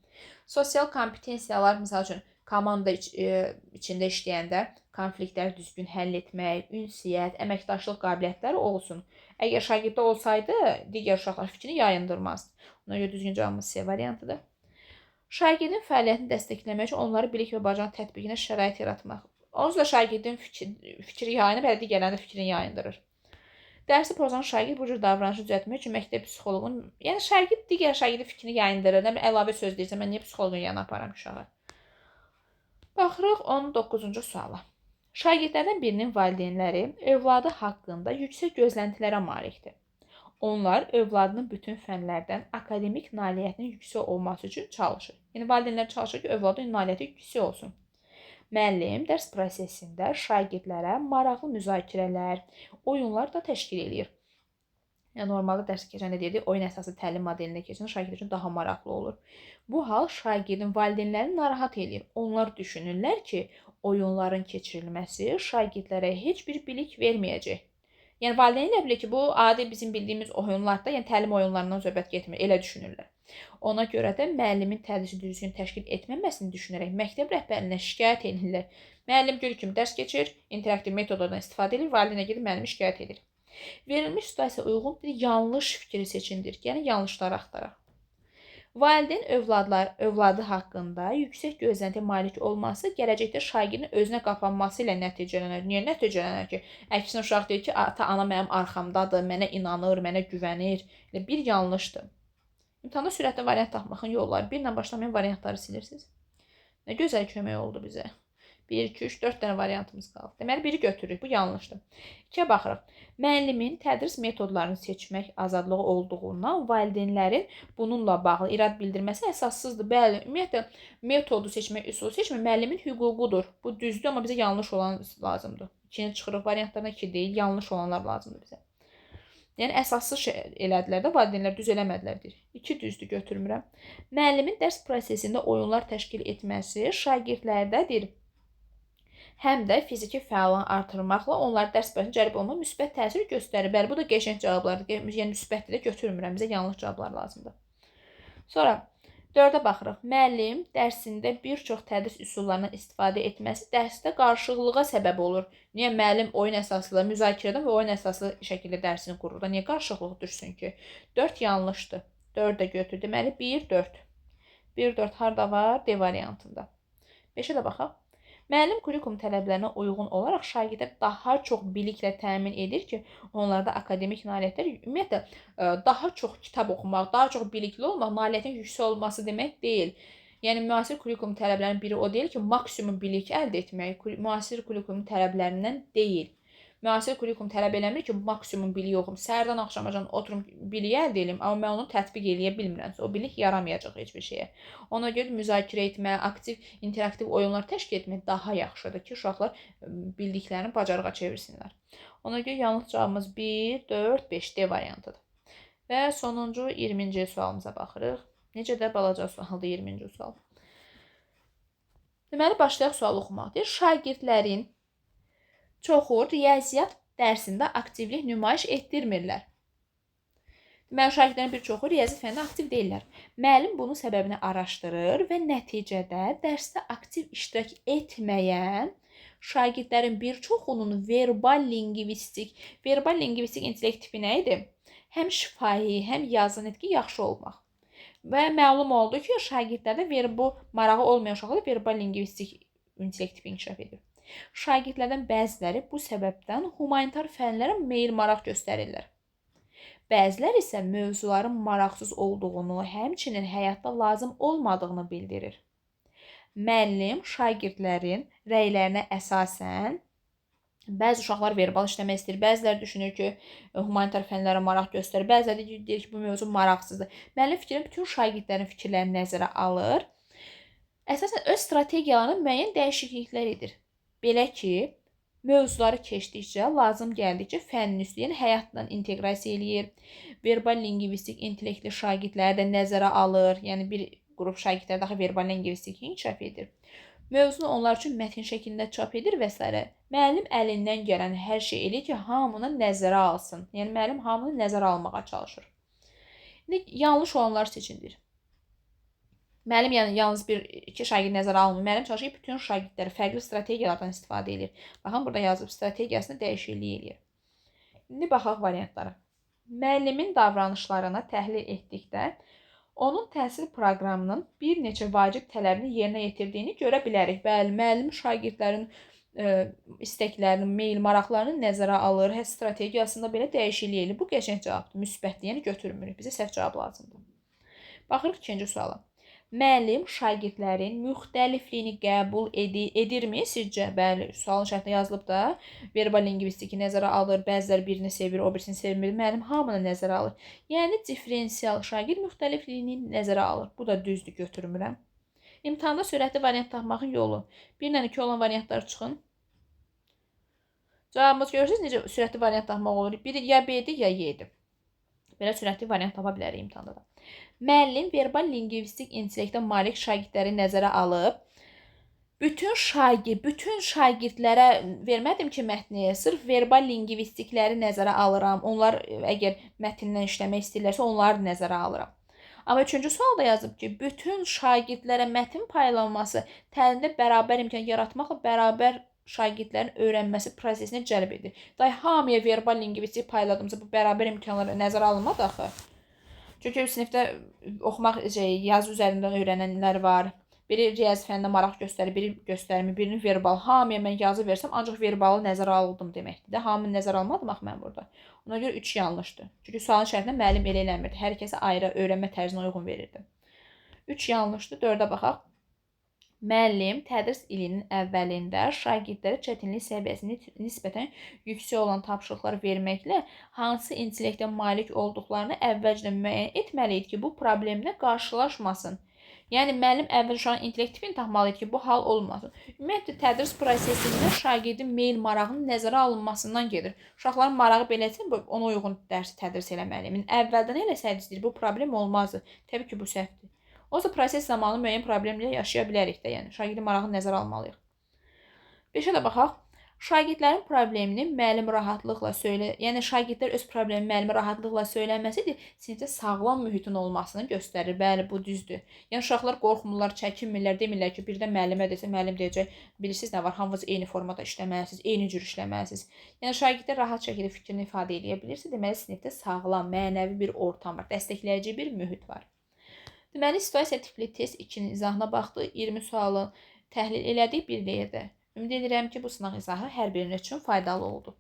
Sosial kompetensiyalar, misal üçün, komanda içində işləyəndə konfliktləri düzgün həll etmək, ünsiyyət, əməkdaşlıq qabiliyyətləri olsun. Əgər şagirddə olsaydı, digər uşaqlar fikrini yayındırmazdı. Ona görə düzgün cavabımız C variantıdır. Şagirdin fəaliyyətini dəstəkləmək üçün onları bilik və bacarıq tətbiqinə şərait yaratmaq. Onsuz da şagirdin fikri yayınıb, hələ digərlərinin fikrini yayındırır. Dərsi pozan şagird bu cür davranışı düzəltmək üçün məktəb psixoloqunun, yəni şagird digər şagirdin fikrini yayındırır. Əlavə söz deyirsə, mən niyə psixoloqun yanına aparam uşağı? Baxırıq 19-cu suala. Şagirdlərdən birinin valideynləri övladı haqqında yüksək gözləntilərə malikdir. Onlar övladının bütün fənlərdən akademik nailiyyətinin yüksək olması üçün çalışır. Yəni, valideynlər çalışır ki, övladın nailiyyəti yüksək olsun. Müəllim dərs prosesində şagirdlərə maraqlı müzakirələr, oyunlar da təşkil edir. Yəni, normalda dərs keçəndə dedik, oyun əsaslı təlim modelində keçən şagird üçün daha maraqlı olur. Bu hal şagirdin valideynlərini narahat edir. Onlar düşünürlər ki, oyunların keçirilməsi şagirdlərə heç bir bilik verməyəcək. Yəni, valideyn elə bilir ki, bu adi bizim bildiyimiz oyunlarda, yəni təlim oyunlarından söhbət getmir, elə düşünürlər. Ona görə də müəllimin tədrisi düzgün təşkil etməməsini düşünərək məktəb rəhbərinə şikayət edirlər. Müəllim gül kimi dərs keçir, interaktiv metodlardan istifadə edir, valideynə gedib müəllimi şikayət edir. Verilmiş situasiyaya uyğun bir yanlış fikri seçindir, yəni yanlışları axtaraq. Valideyn övladı haqqında yüksək gözləntiyə malik olması gələcəkdə şagirdin özünə qapanması ilə nəticələnər. Niyə nəticələnər ki? Əksinə uşaq deyir ki, ata-ana mənim arxamdadır, mənə inanır, mənə güvənir. Bir yanlışdır. İmtahanda sürətli variant tapmaqın yolları. Birlə başlamayan variantları silirsiniz. Nə gözəl kömək oldu bizə. 1, 2, 3, 4 dənə variantımız qaldı. Deməli, biri götürürük. Bu yanlışdır. 2-yə baxırıq. Müəllimin tədris metodlarını seçmək azadlığı olduğundan valideynlərin bununla bağlı irad bildirməsi əsassızdır. Bəli, ümumiyyətlə, metodu seçmək, üsulu seçmək müəllimin hüququdur. Bu düzdür, amma bizə yanlış olan lazımdır. 2-ni çıxırıq, variantlardan 2 deyil, yanlış olanlar lazımdır bizə. Yəni əsassız şey elədilər də, valideynlər düz eləmədilər deyir. 2 düzdür, götürmürəm. Müəllimin dərs prosesində oyunlar təşkil etməsi şagirdlərdədir. Həm də fiziki fəallığını artırmaqla onlar dərs prosesində cəlb olunma müsbət təsir göstərir. Bəli, bu da qəşəng cavablardır. Yəni müsbətdir də götürmürəm. Bizə yanlış cavablar lazımdır. Sonra 4-ə baxırıq. Müəllim dərsində bir çox tədris üsullarından istifadə etməsi dərsdə qarışıqlığa səbəb olur. Niyə müəllim oyun əsaslı, müzakirədən və oyun əsaslı şəkildə dərsini qurur da? Niyə qarışıqlıq düşsün ki? 4 yanlışdır. 4 də götür. Deməli 1, 4. 1, 4 harda var? D variantında. 5-ə də baxaq. Müəllim kurikulum tələblərinə uyğun olaraq şagirdlər daha çox biliklə təmin edir ki, onlarda akademik nailiyyətlər ümumiyyətlə daha çox kitab oxumaq, daha çox bilikli olmaq nailiyyətin yüksək olması demək deyil. Yəni müasir kurikulum tələblərinin biri o deyil ki, maksimum bilik əldə etmək müasir kurikulum tələblərindən deyil. Müasir kurikulum tələb eləmir ki, maksimum biliyi oxum. Səhərdən axşamacan oturum biliyi əldə edim, amma mən onu tətbiq eləyə bilmirəmsə, o bilik yaramayacaq heç bir şeyə. Ona görə müzakirə etmək, aktiv, interaktiv oyunlar təşkil etmək daha yaxşıdır ki, uşaqlar bildiklərini bacarığa çevirsinlər. Ona görə yanlış cavabımız 1, 4, 5 D variantıdır. Və sonuncu 20-ci sualımıza baxırıq. Necə də balaca sualdır 20-ci sual. Deməli, başlayaq sual oxumaqdır. Şagirdlərin çoxu riyaziyyat dərsində aktivlik nümayiş etdirmirlər. Deməli, şagirdlərin bir çoxu riyazi fəndə aktiv deyirlər. Müəllim bunun səbəbini araşdırır və nəticədə dərsdə aktiv iştirak etməyən şagirdlərin bir çoxunun verbal lingvistik intellekt tipi nə idi? Həm şifahi, həm yazı nitqi yaxşı olmaq. Və məlum oldu ki, şagirdlərdə bu marağı olmayan uşaqlarda verbal lingvistik intellekt tipi inkişaf edir. Şagirdlərdən bəziləri bu səbəbdən humanitar fənlərə meyil maraq göstərirlər. Bəziləri isə mövzuların maraqsız olduğunu, həmçinin həyatda lazım olmadığını bildirir. Müəllim şagirdlərin rəylərinə əsasən bəzi uşaqlar verbal işləmək istəyir, bəziləri düşünür ki, humanitar fənlərə maraq göstərir, bəziləri deyir ki, bu mövzu maraqsızdır. Müəllim fikrini bütün şagirdlərin fikirlərini nəzərə alır. Əsasən öz strategiyalarında müəyyən dəyişikliklər edir. Belə ki, mövzuları keçdikcə, lazım gəldikcə fənnin üstü, yəni həyatla inteqrasiya eləyir. Verbal lingvistik intellektli şagirdləri də nəzərə alır. Yəni bir qrup şagirdlər daha verbal lingvistik inkişaf edir. Mövzunu onlar üçün mətn şəklində çap edir və s. Müəllim əlindən gələn hər şey eləyir ki, hamını nəzərə alsın. Yəni müəllim hamını nəzərə almağa çalışır. İndi yanlış olanlar seçilir. Müəllim yalnız iki şagird nəzərə almır. Müəllim çalışır ki, bütün şagirdləri fərqli strategiyalardan istifadə edir. Baxın, burada yazıb strategiyasını dəyişiklik edir. İndi baxaq variantlara. Müəllimin davranışlarına təhlil etdikdə onun təhsil proqramının bir neçə vacib tələbini yerinə yetirdiyini görə bilərik. Bəli, müəllim şagirdlərin istəklərini, meyil maraqlarını nəzərə alır, strategiyasında belə dəyişiklik edir. Bu qəşəng cavabdır, müsbətdir, yəni götürmürük. Bizə səhv cavab lazımdır. Baxırıq ikinci suala. Müəllim şagirdlərin müxtəlifliyini qəbul edirmi sizcə? Bəli, sualın şərtində yazılıb da. Verbal lingvistiki nəzərə alır, bəziləri birini sevir, o birisini sevmir. Müəllim hamını nəzərə alır. Yəni diferensial şagird müxtəlifliyini nəzərə alır. Bu da düzdür, götürmürəm. İmtahanda sürətli variant tapmağın yolu. 1 ilə 2 olan variantlar çıxın. Cavabımız görürsünüz necə sürətli variant tapmaq olur. Biri ya B-dir, ya Y-dir. Belə sürətli variant tapa bilərik imtahanda da. Müəllim verbal lingvistik intellektə malik şagirdləri nəzərə alıb, bütün şagirdlərə vermədim ki, mətni, sırf verbal lingvistikləri nəzərə alıram. Onlar əgər mətndən işləmək istəyirlərsə, onları nəzərə alıram. Amma üçüncü sualda yazıb ki, bütün şagirdlərə mətin paylanması təlimdə bərabər imkan yaratmaqla bərabər şagirdlərin öyrənməsi prosesini cəlb edir. Hamıya verbal lingvistik payladımsa bu bərabər imkanları nəzərə alınmadı axı. Çünki sinifdə oxumaq, yazı üzərindən öyrənənlər var. Biri riyazi fəndə maraq göstərir, biri göstərmir, birini verbal. Hamıya mən yazı versəm, ancaq verbalı nəzərə aldım deməkdir. Hamını nəzərə almadım axı mən burada. Ona görə 3 yanlışdır. Çünki sualın şərtində müəllim elə eləmirdi. Hər kəsə ayrı öyrənmə tərzinə uyğun verirdi. 3 yanlışdır. 4-ə baxaq. Müəllim tədris ilinin əvvəlində şagirdlərə çətinlik səviyyəsini nisbətən yüksək olan tapşırıqlar verməklə hansı intellektə malik olduqlarını əvvəlcədən müəyyən etməli idi ki, bu problemlə qarşılaşmasın. Yəni müəllim əvvəl uşağın intellekt tipini tapmalı idi ki, bu hal olmasın. Ümumiyyətlə tədris prosesində şagirdin meyl marağının nəzərə alınmasından gedir. Uşaqların marağı beləsə ona uyğun dərsi tədris eləməliyəm. Əvvəldən eləsəydiniz bu problem olmazdı. Təbii ki, bu səhvdir. Oysa proses zamanı müəyyən problemlə yaşaya bilərik də, yəni şagirdin marağını nəzərə almalıyıq. 5-ə də baxaq. Şagirdlərin problemini müəllim rahatlıqla yəni şagirdlər öz problemini müəllimi rahatlıqla söyləməsidir, sinifdə sağlam mühitin olmasını göstərir. Bəli, bu düzdür. Yəni uşaqlar qorxmurlar, çəkinmirlər, demirlər ki, birdən müəllimə desə, müəllim deyəcək, bilirsiniz nə var, hamınız eyni formada işləməlisiniz, eyni cür işləməlisiniz. Yəni şagirdlər rahat şəkildə fikrini ifadə edə bilirsə, deməli sinifdə sağlam, mənəvi bir ortam var, dəstəkləyici bir mühit var. Deməli, situasiya tipli test 2-nin izahına baxdıq, 20 sualı təhlil elədik bir yerdə. Ümid edirəm ki, bu sınaq izahı hər biriniz üçün faydalı oldu.